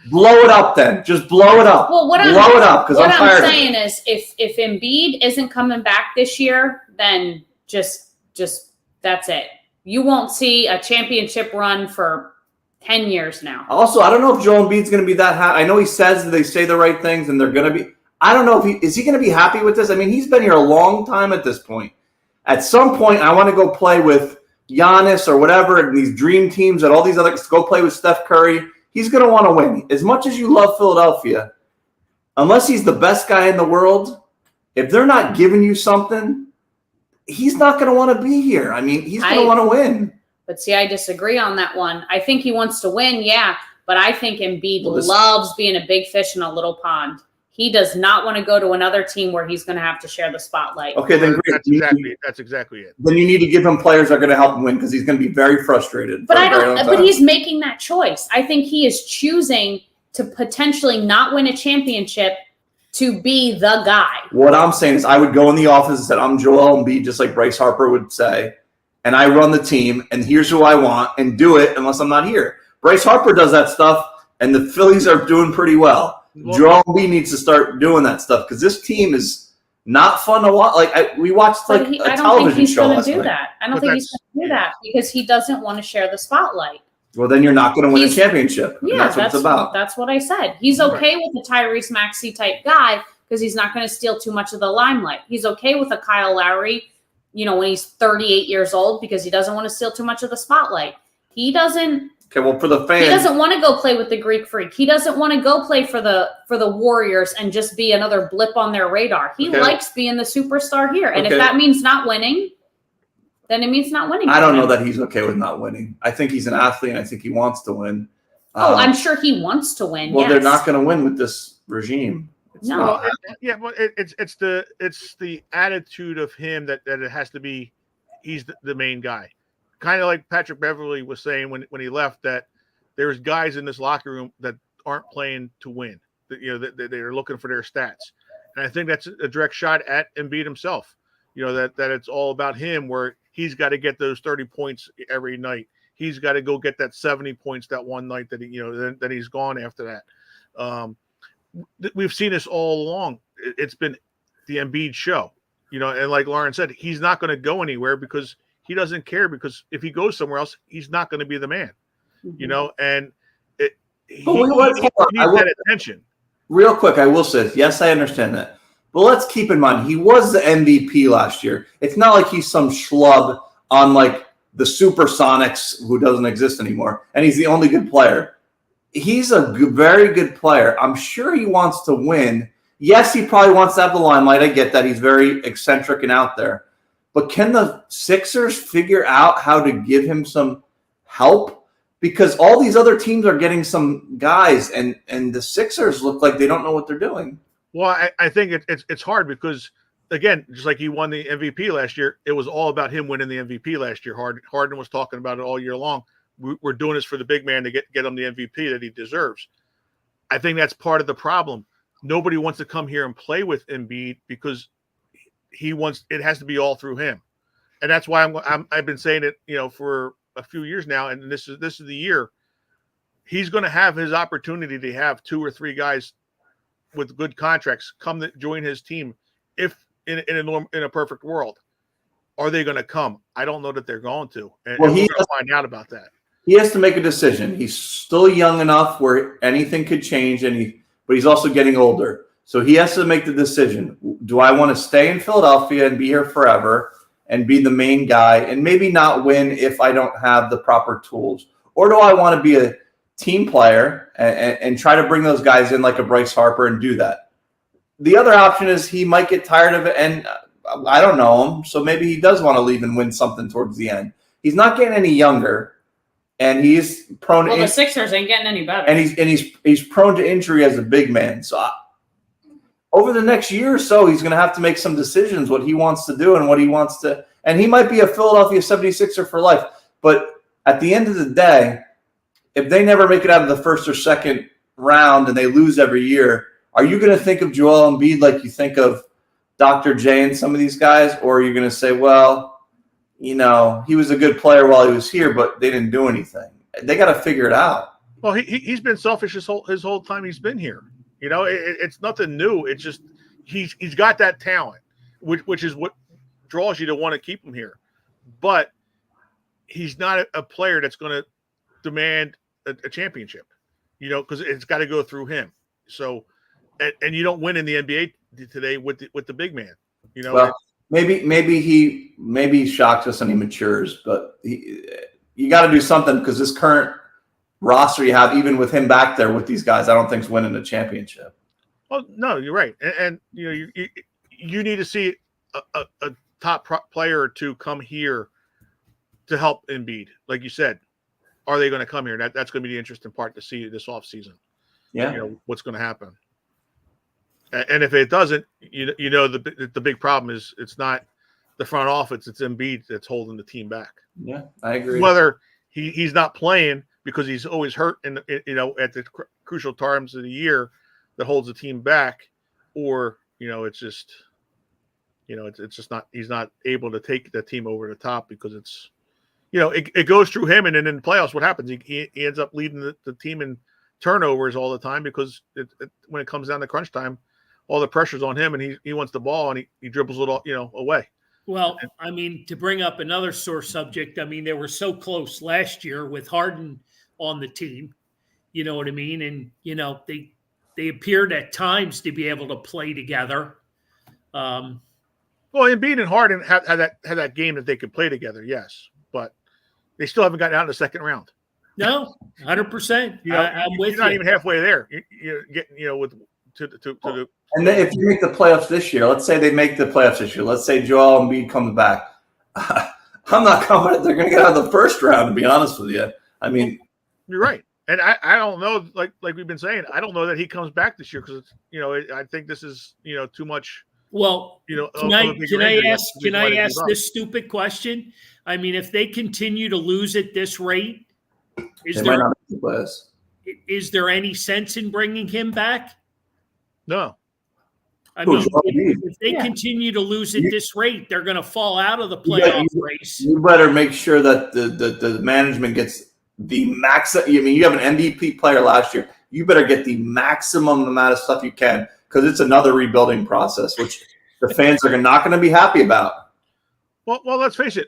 Speaker 3: Blow it up then. Just blow it up.
Speaker 4: Well,
Speaker 3: blow it up, because I'm tired
Speaker 4: What I'm saying is if Embiid isn't coming back this year, then just that's it. You won't see a championship run for 10 years now.
Speaker 3: Also, I don't know if Joel Embiid's going to be that happy. I know he says that they say the right things and they're going to be. I don't know if is he going to be happy with this? I mean, he's been here a long time at this point. At some point, I want to go play with Giannis or whatever, and these dream teams and all these others, go play with Steph Curry. He's going to want to win. As much as you love Philadelphia, unless he's the best guy in the world, if they're not giving you something, he's not going to want to be here. I mean, he's going to want to win.
Speaker 4: But see, I disagree on that one. I think he wants to win, yeah, but I think Embiid loves being a big fish in a little pond. He does not want to go to another team where he's going to have to share the spotlight.
Speaker 3: Okay, then great.
Speaker 2: That's exactly it.
Speaker 3: Then you need to give him players that are going to help him win, because he's going to be very frustrated.
Speaker 4: But But he's making that choice. I think he is choosing to potentially not win a championship to be the guy.
Speaker 3: What I'm saying is, I would go in the office and said, "I'm Joel Embiid," just like Bryce Harper would say, and I run the team, and here's who I want, and do it unless I'm not here. Bryce Harper does that stuff, and the Phillies are doing pretty well. Joel Embiid needs to start doing that stuff, because this team is not fun to watch. Like we watched a television show last night.
Speaker 4: I don't think he's going to do that. I don't think he's going to do that because he doesn't want to share the spotlight.
Speaker 3: Well, then you're not going to win a championship.
Speaker 4: Yeah,
Speaker 3: that's what it's about.
Speaker 4: That's what I said. He's okay with a Tyrese Maxey type guy because he's not going to steal too much of the limelight. He's okay with a Kyle Lowry, when he's 38 years old, because he doesn't want to steal too much of the spotlight. He doesn't. Okay, well, for the fans, he doesn't want to go play with the Greek Freak. He doesn't want to go play for the Warriors and just be another blip on their radar. He likes being the superstar here, and if that means not winning, then it means not winning.
Speaker 3: I don't know that he's okay with not winning. I think he's an athlete, and I think he wants to win.
Speaker 4: I'm sure he wants to win.
Speaker 3: Well, they're not going to win with this regime.
Speaker 2: But it's the attitude of him that it has to be. He's the main guy. Kind of like Patrick Beverley was saying when he left, that there's guys in this locker room that aren't playing to win. That they're looking for their stats, and I think that's a direct shot at Embiid himself. That it's all about him, where he's got to get those 30 points every night. He's got to go get that 70 points that one night that then he's gone after that. We've seen this all along. It's been the Embiid show, and like Lauren said, he's not going to go anywhere because he doesn't care, because if he goes somewhere else, he's not going to be the man, and he needs that attention.
Speaker 3: Real quick, I will say, yes, I understand that. But let's keep in mind, he was the MVP last year. It's not like he's some schlub on like the Supersonics who doesn't exist anymore, and he's the only good player. He's a very good player. I'm sure he wants to win. Yes, he probably wants to have the limelight. I get that. He's very eccentric and out there. But can the Sixers figure out how to give him some help? Because all these other teams are getting some guys, and the Sixers look like they don't know what they're doing.
Speaker 2: Well, I think it's hard because, again, just like he won the MVP last year, it was all about him winning the MVP last year. Harden was talking about it all year long. We're doing this for the big man to get him the MVP that he deserves. I think that's part of the problem. Nobody wants to come here and play with Embiid because it has to be all through him, and that's why I've been saying it for a few years now, and this is the year he's going to have his opportunity to have 2 or 3 guys with good contracts come to join his team. If in a perfect world, are they going to come? I don't know that they're going to, and we're going to find out about that.
Speaker 3: He has to make a decision. He's still young enough where anything could change, but he's also getting older. So he has to make the decision. Do I want to stay in Philadelphia and be here forever and be the main guy and maybe not win if I don't have the proper tools? Or do I want to be a team player and try to bring those guys in like a Bryce Harper and do that? The other option is he might get tired of it, and I don't know him, so maybe he does want to leave and win something towards the end. He's not getting any younger, and he's prone to
Speaker 4: the Sixers ain't getting any better.
Speaker 3: And he's prone to injury as a big man. So over the next year or so, he's going to have to make some decisions what he wants to do and what he wants to. And he might be a Philadelphia 76er for life. But at the end of the day, if they never make it out of the first or second round and they lose every year, are you going to think of Joel Embiid like you think of Dr. J and some of these guys? Or are you going to say, well, he was a good player while he was here, but they didn't do anything? They got to figure it out.
Speaker 2: Well, he's been selfish his whole time he's been here. It's nothing new. It's just he's got that talent, which is what draws you to want to keep him here. But he's not a player that's going to demand a championship, because it's got to go through him. So, and you don't win in the NBA today with the big man.
Speaker 3: Well, maybe he shocks us and he matures, but you got to do something because this current roster you have, even with him back there with these guys, I don't think is winning a championship.
Speaker 2: Well, no, you're right, and you need to see a top player or two come here to help Embiid. Like you said, are they going to come here? That's going to be the interesting part to see this offseason.
Speaker 3: Yeah,
Speaker 2: what's going to happen. And if it doesn't, the big problem is it's not the front office; it's Embiid that's holding the team back.
Speaker 3: Yeah, I agree.
Speaker 2: Whether he's not playing because he's always hurt at the crucial times of the year that holds the team back, or it's just not, he's not able to take the team over the top because it's it goes through him, and then in the playoffs, what happens? He ends up leading the team in turnovers all the time because when it comes down to crunch time, all the pressure's on him, and he wants the ball and he dribbles it all away.
Speaker 1: Well, I mean, to bring up another sore subject, I mean, they were so close last year with Harden on the team, you know what I mean? And, they appeared at times to be able to play together.
Speaker 2: Well, Embiid and Harden had that game that they could play together, yes, but they still haven't gotten out in the second round.
Speaker 1: No, 100%. I'm with you.
Speaker 2: You're not even halfway there. You're getting, with to the.
Speaker 3: And then if you make the playoffs this year, let's say they make the playoffs this year. Let's say Joel Embiid comes back. I'm not confident they're going to get out of the first round, to be honest with you. I mean,
Speaker 2: you're right, and I don't know. Like we've been saying, I don't know that he comes back this year because I think this is too much.
Speaker 1: Well, can I ask this stupid question? I mean, if they continue to lose at this rate, is there any sense in bringing him back?
Speaker 2: No.
Speaker 1: I mean, if they continue to lose at this rate, they're going to fall out of the playoff race.
Speaker 3: You better make sure that the management gets the max. I mean, you have an MVP player last year. You better get the maximum amount of stuff you can because it's another rebuilding process, which the fans are not going to be happy about.
Speaker 2: Well, let's face it.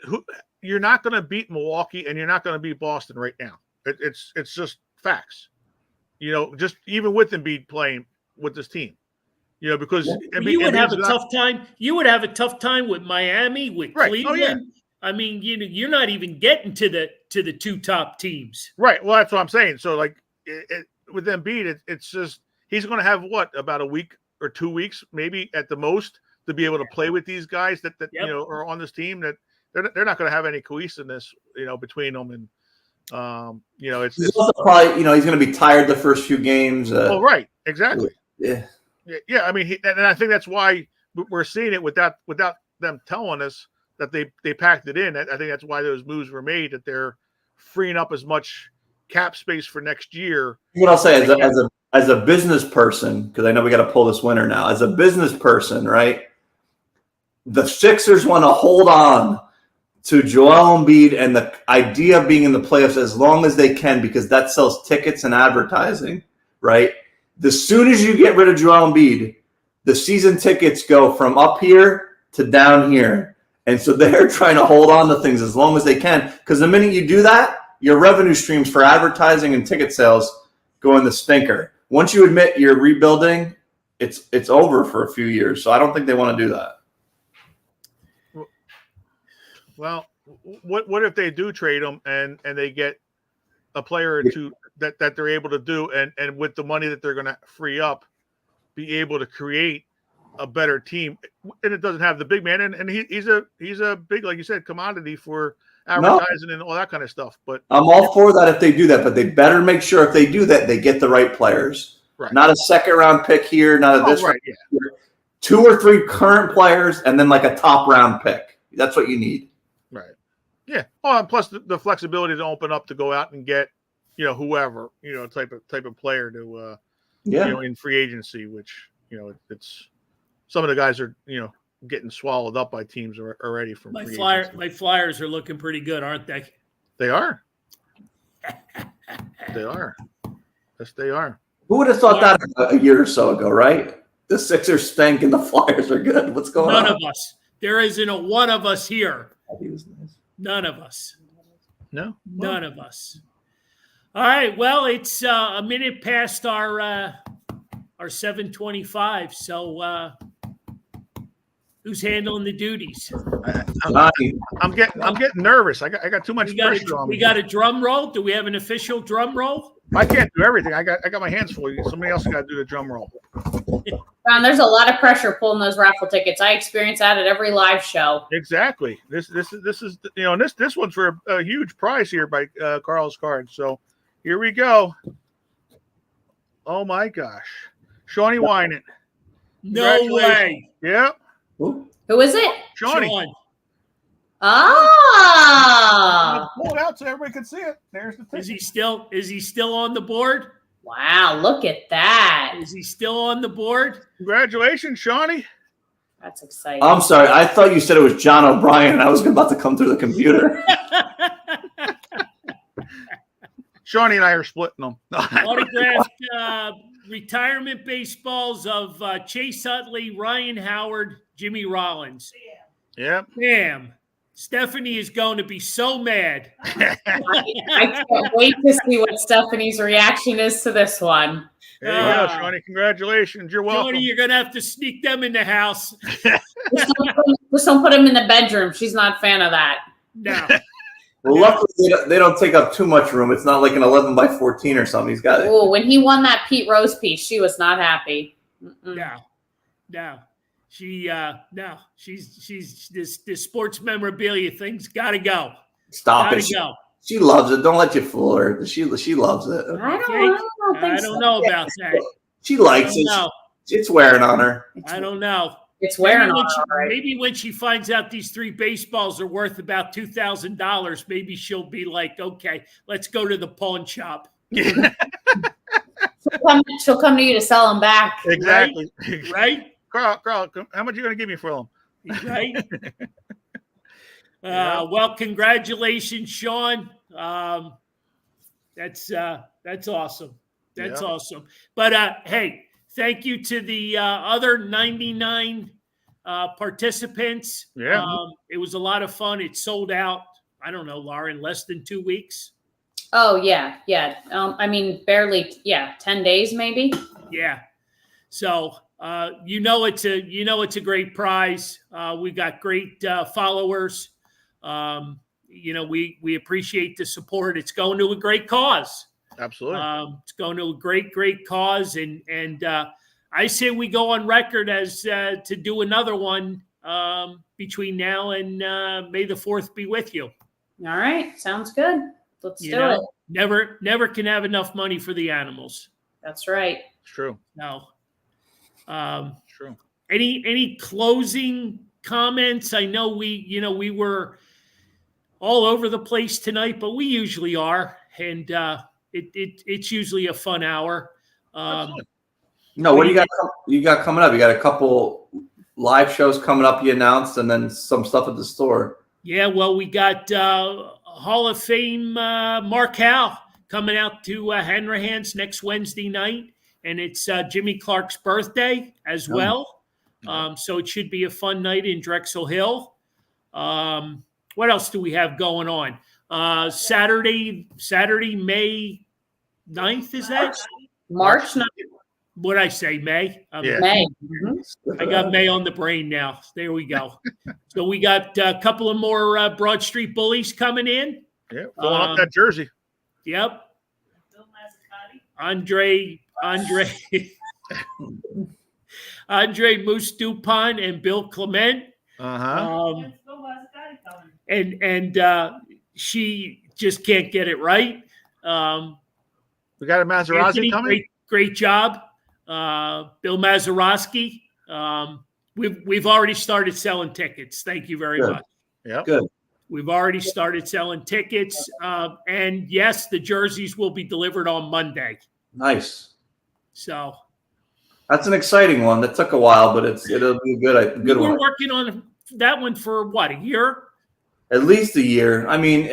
Speaker 2: You're not going to beat Milwaukee, and you're not going to beat Boston right now. It's just facts. Just even with Embiid playing with this team. Because
Speaker 1: you would have a tough time. You would have a tough time with Miami, with Cleveland.
Speaker 2: Oh, yeah.
Speaker 1: I mean, you're not even getting to the two top teams.
Speaker 2: Right. Well, that's what I'm saying. So, with Embiid, it's just he's going to have about a week or 2 weeks, maybe at the most, to be able to play with these guys that are on this team. That they're not going to have any cohesiveness, between them. And it's
Speaker 3: also probably he's going to be tired the first few games.
Speaker 2: Right. Exactly.
Speaker 3: Yeah.
Speaker 2: Yeah, I mean, and I think that's why we're seeing it without them telling us that they packed it in. I think that's why those moves were made, that they're freeing up as much cap space for next year.
Speaker 3: What I'll say as a business person, because I know we got to pull this winner now. As a business person, right? The Sixers want to hold on to Joel Embiid and the idea of being in the playoffs as long as they can because that sells tickets and advertising, right? As soon as you get rid of Joel Embiid, the season tickets go from up here to down here. And so they're trying to hold on to things as long as they can. Because the minute you do that, your revenue streams for advertising and ticket sales go in the stinker. Once you admit you're rebuilding, it's over for a few years. So I don't think they want to do that.
Speaker 2: Well, what if they do trade them and they get a player or two that they're able to do, and with the money that they're going to free up, be able to create a better team, and it doesn't have the big man, and he's a big, like you said, commodity for advertising and all that kind of stuff. But
Speaker 3: I'm all for that if they do that, but they better make sure if they do that, they get the right players.
Speaker 2: Right.
Speaker 3: Not a second round pick here, not a this
Speaker 2: right,
Speaker 3: round here. 2 or 3 current players, and then like a top round pick. That's what you need.
Speaker 2: Right. Yeah. Oh, and plus the flexibility to open up to go out and get, whoever, type of player to, in free agency, which, it's some of the guys are, getting swallowed up by teams already from free agency.
Speaker 1: My Flyers are looking pretty good, aren't they?
Speaker 2: They are. They are. Yes, they are.
Speaker 3: Who would have thought that a year or so ago, right? The Sixers stink and the Flyers are good. What's going on?
Speaker 1: None of us. There isn't a one of us here. None of us.
Speaker 2: No?
Speaker 1: None of us. All right. Well, it's a minute past our 7:25. So who's handling the duties?
Speaker 2: I'm getting nervous. I got too much pressure on me.
Speaker 1: We got a drum roll. Do we have an official drum roll?
Speaker 2: I can't do everything. I got my hands full. Somebody else got to do the drum roll.
Speaker 4: There's a lot of pressure pulling those raffle tickets. I experience that at every live show.
Speaker 2: Exactly. This is this one's for a huge prize here by Carl's Cards. So here we go. Oh my gosh, Shawnee Wynant.
Speaker 1: No way.
Speaker 2: Yep.
Speaker 4: Who is it?
Speaker 2: Shawnee.
Speaker 1: Sean.
Speaker 4: Ah.
Speaker 2: Pull it out so everybody can see it. There's the ticket.
Speaker 1: Is he still on the board?
Speaker 4: Wow, look at that.
Speaker 1: Is he still on the board?
Speaker 2: Congratulations, Shawnee.
Speaker 4: That's exciting.
Speaker 3: I'm sorry. I thought you said it was John O'Brien, and I was about to come through the computer.
Speaker 2: Shawnee and I are splitting them.
Speaker 1: Autographed retirement baseballs of Chase Utley, Ryan Howard, Jimmy Rollins.
Speaker 2: Yep.
Speaker 1: Damn. Stephanie is going to be so mad.
Speaker 4: I can't wait to see what Stephanie's reaction is to this one.
Speaker 2: There you go, Shawnee. Congratulations. You're welcome.
Speaker 1: Shawnee, you're going to have to sneak them in the house.
Speaker 4: Just don't put him in the bedroom. She's not a fan of that.
Speaker 1: No.
Speaker 3: Well, luckily they don't take up too much room. It's not like an 11 by 14 or something. He's got it.
Speaker 4: Oh, when he won that Pete Rose piece, she was not happy.
Speaker 1: No. She's this sports memorabilia thing's got to go.
Speaker 3: Stop
Speaker 1: Gotta
Speaker 3: it.
Speaker 1: go.
Speaker 3: She loves it. Don't let you fool her. She loves it.
Speaker 4: I
Speaker 1: don't know about that.
Speaker 3: She likes it. It's wearing on her.
Speaker 1: I don't know.
Speaker 4: It's wearing on her. Right?
Speaker 1: Maybe when she finds out these 3 baseballs are worth about $2,000, maybe she'll be like, okay, let's go to the pawn shop.
Speaker 4: She'll come to you to sell them back.
Speaker 2: Exactly.
Speaker 1: Right?
Speaker 2: Carl, how much are you going to give me for them?
Speaker 1: Right? Well, congratulations, Sean. That's awesome. That's awesome. But hey, thank you to the other 99 participants.
Speaker 2: Yeah.
Speaker 1: It was a lot of fun. It sold out, I don't know, Laura, in less than 2 weeks.
Speaker 4: Oh, yeah. I mean, barely, 10 days maybe.
Speaker 1: Yeah. So, it's a great prize. We got great followers. We appreciate the support. It's going to a great cause.
Speaker 2: Absolutely.
Speaker 1: It's going to a great cause. And I say we go on record as to do another one between now and May the 4th be with you.
Speaker 4: All right. Sounds good. Let's do it.
Speaker 1: Never can have enough money for the animals.
Speaker 4: That's right.
Speaker 2: It's true.
Speaker 1: No.
Speaker 2: True.
Speaker 1: Any closing comments? I know we were all over the place tonight, but we usually are. And it's usually a fun hour.
Speaker 3: No, what do you got? You got coming up? You got a couple live shows coming up. You announced, and then some stuff at the store.
Speaker 1: Yeah, well, we got Hall of Fame Mark Howe coming out to Hanrahan's next Wednesday night, and it's Jimmy Clark's birthday as well. So it should be a fun night in Drexel Hill. What else do we have going on? Saturday, May 9th, is that?
Speaker 4: March 9th,
Speaker 1: What'd I say, May?
Speaker 2: Yeah.
Speaker 4: May.
Speaker 1: I got May on the brain now. There we go. So we got a couple of more Broad Street Bullies coming in.
Speaker 2: Yeah, filling up that jersey.
Speaker 1: Yep. Andre Moose Dupont and Bill Clement. And she just can't get it right.
Speaker 2: We got a Maserati
Speaker 1: Anthony,
Speaker 2: coming.
Speaker 1: Great job, Bill Mazeroski. We've already started selling tickets. Thank you very much.
Speaker 2: Yeah,
Speaker 3: Good.
Speaker 1: We've already started selling tickets, and yes, the jerseys will be delivered on Monday.
Speaker 3: Nice.
Speaker 1: So
Speaker 3: That's an exciting one. That took a while, but it'll be a good
Speaker 1: we're
Speaker 3: one.
Speaker 1: working on that one for what, a year?
Speaker 3: At least a year. I mean,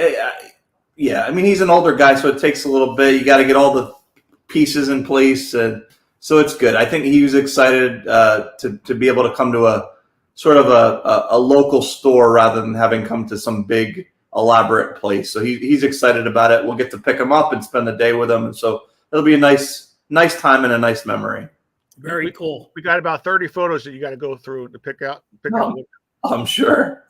Speaker 3: yeah. I mean, he's an older guy, so it takes a little bit. You got to get all the pieces in place, and so it's good. I think he was excited to be able to come to a sort of a local store rather than having come to some big elaborate place. So he's excited about it. We'll get to pick him up and spend the day with him, and so it'll be a nice time and a nice memory.
Speaker 1: Very cool.
Speaker 2: We got about 30 photos that you got to go through to pick out.
Speaker 3: I'm sure.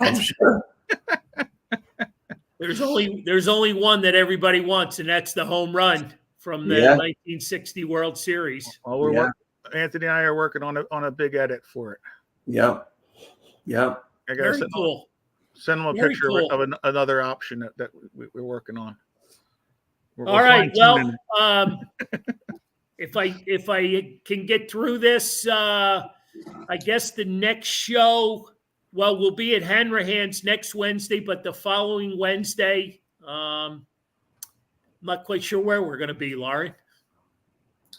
Speaker 1: There's only one that everybody wants, and that's the home run from the 1960 World Series.
Speaker 2: Well, Anthony and I are working on a big edit for it.
Speaker 3: Yep.
Speaker 2: I got
Speaker 1: Very
Speaker 2: to
Speaker 1: cool.
Speaker 2: send them a
Speaker 1: Very
Speaker 2: picture
Speaker 1: cool.
Speaker 2: of another option that we're working on.
Speaker 1: All right. Well, if I can get through this, I guess the next show, well, we'll be at Hanrahan's next Wednesday, but the following Wednesday, I'm not quite sure where we're going to be, Lauren.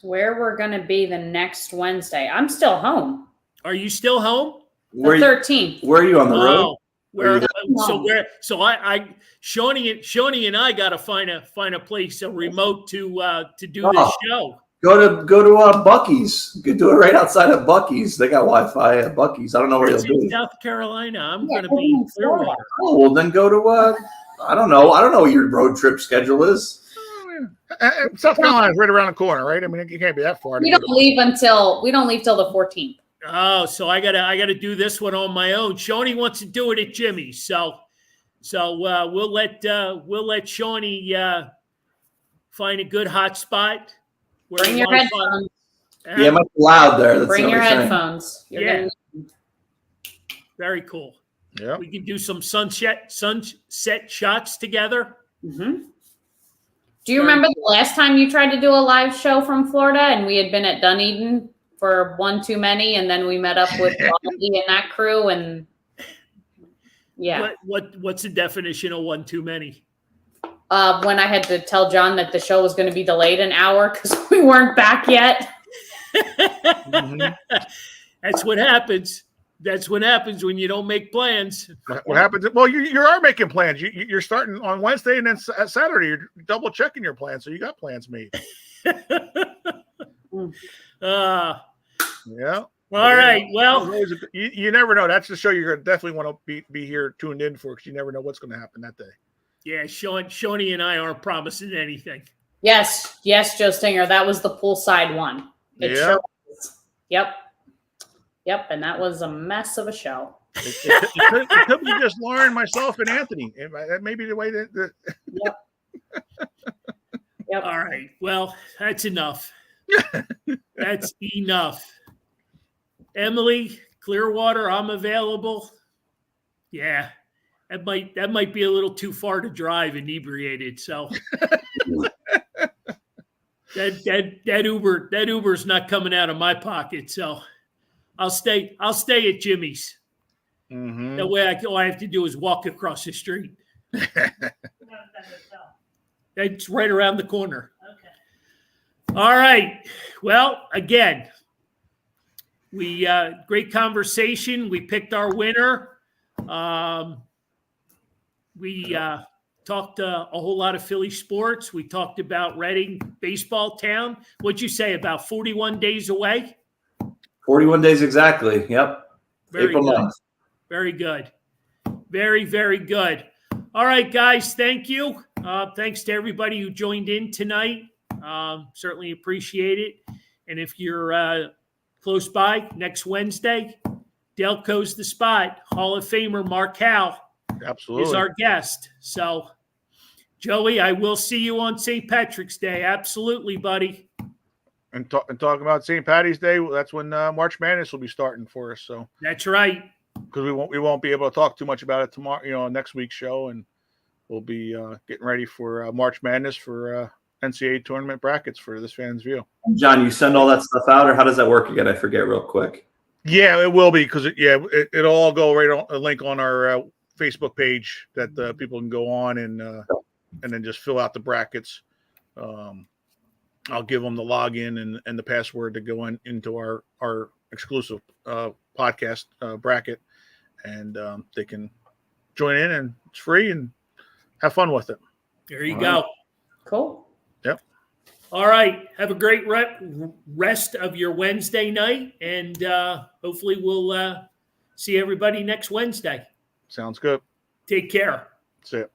Speaker 4: Where we're going to be the next Wednesday. I'm still home.
Speaker 1: Are you still home?
Speaker 4: The 13th.
Speaker 3: Where are you on the road?
Speaker 1: Shawnee and I got to find a place, a remote to do this show.
Speaker 3: Go to Buc-ee's. You could do it right outside of Buc-ee's. They got Wi-Fi at Buc-ee's. I don't know where
Speaker 1: It's
Speaker 3: you'll
Speaker 1: in
Speaker 3: be.
Speaker 1: South Carolina. I'm going to be in Clearwater.
Speaker 3: Oh, well, then go to I don't know what your road trip schedule is.
Speaker 2: South Carolina's right around the corner, right? I mean, you can't be that far.
Speaker 4: We don't leave till the 14th.
Speaker 1: Oh, so I gotta do this one on my own. Shawnee wants to do it at Jimmy's, so we'll let Shawnee find a good hot spot.
Speaker 4: Bring your headphones.
Speaker 3: Yeah, it might be loud there.
Speaker 4: Bring your headphones.
Speaker 1: Very cool.
Speaker 2: Yeah,
Speaker 1: we can do some sunset shots together.
Speaker 4: Mm-hmm. Do you remember the last time you tried to do a live show from Florida and we had been at Dunedin for one too many, and then we met up with Bobby and that crew, and
Speaker 1: what's the definition of one too many?
Speaker 4: When I had to tell John that the show was going to be delayed an hour because we weren't back yet.
Speaker 1: Mm-hmm. That's what happens. That's what happens when you don't make plans.
Speaker 2: What happens? Well, you are making plans. You're starting on Wednesday, and then Saturday you're double checking your plans, so you got plans made. Yeah.
Speaker 1: All right. Well,
Speaker 2: you never know. That's the show you're going to definitely want to be here tuned in for, because you never know what's going to happen that day.
Speaker 1: Yeah, Shawnee and I aren't promising anything.
Speaker 4: Yes, Joe Stinger. That was the poolside one. It sure was. Yep, and that was a mess of a show.
Speaker 2: It could be just Lauren, myself, and Anthony. That may be the way that.
Speaker 4: Yep.
Speaker 1: All right. Well, that's enough. That's enough. Emily, Clearwater, I'm available. Yeah, that might be a little too far to drive inebriated. So that Uber's not coming out of my pocket. So I'll stay at Jimmy's.
Speaker 2: Mm-hmm.
Speaker 1: That way, all I have to do is walk across the street. It's right around the corner. Okay. All right. Well, again, we great conversation. We picked our winner. We talked a whole lot of Philly sports. We talked about Reading baseball town. What'd you say? About 41 days away?
Speaker 3: 41 days exactly. Yep.
Speaker 1: Very
Speaker 3: April
Speaker 1: good.
Speaker 3: month.
Speaker 1: Very good. Very, very good. All right, guys. Thank you. Thanks to everybody who joined in tonight. Certainly appreciate it. And if you're close by next Wednesday, Delco's the spot. Hall of Famer Mark Howe
Speaker 2: Absolutely.
Speaker 1: is our guest. So, Joey, I will see you on St. Patrick's Day. Absolutely, buddy.
Speaker 2: And talking about St. Patty's Day, that's when March Madness will be starting for us. So
Speaker 1: That's right.
Speaker 2: because we won't be able to talk too much about it tomorrow, next week's show, and we'll be getting ready for March Madness for NCAA tournament brackets for this fan's view.
Speaker 3: John, you send all that stuff out, or how does that work again? I forget real quick.
Speaker 2: Yeah, it will be because it'll all go right on a link on our Facebook page that people can go on and then just fill out the brackets. I'll give them the login and the password to go into our exclusive podcast bracket, and they can join in, and it's free and have fun with it.
Speaker 1: There you go.
Speaker 4: Cool.
Speaker 2: Yep.
Speaker 1: All right. Have a great rest of your Wednesday night, and hopefully we'll see everybody next Wednesday.
Speaker 2: Sounds good.
Speaker 1: Take care.
Speaker 2: That's it.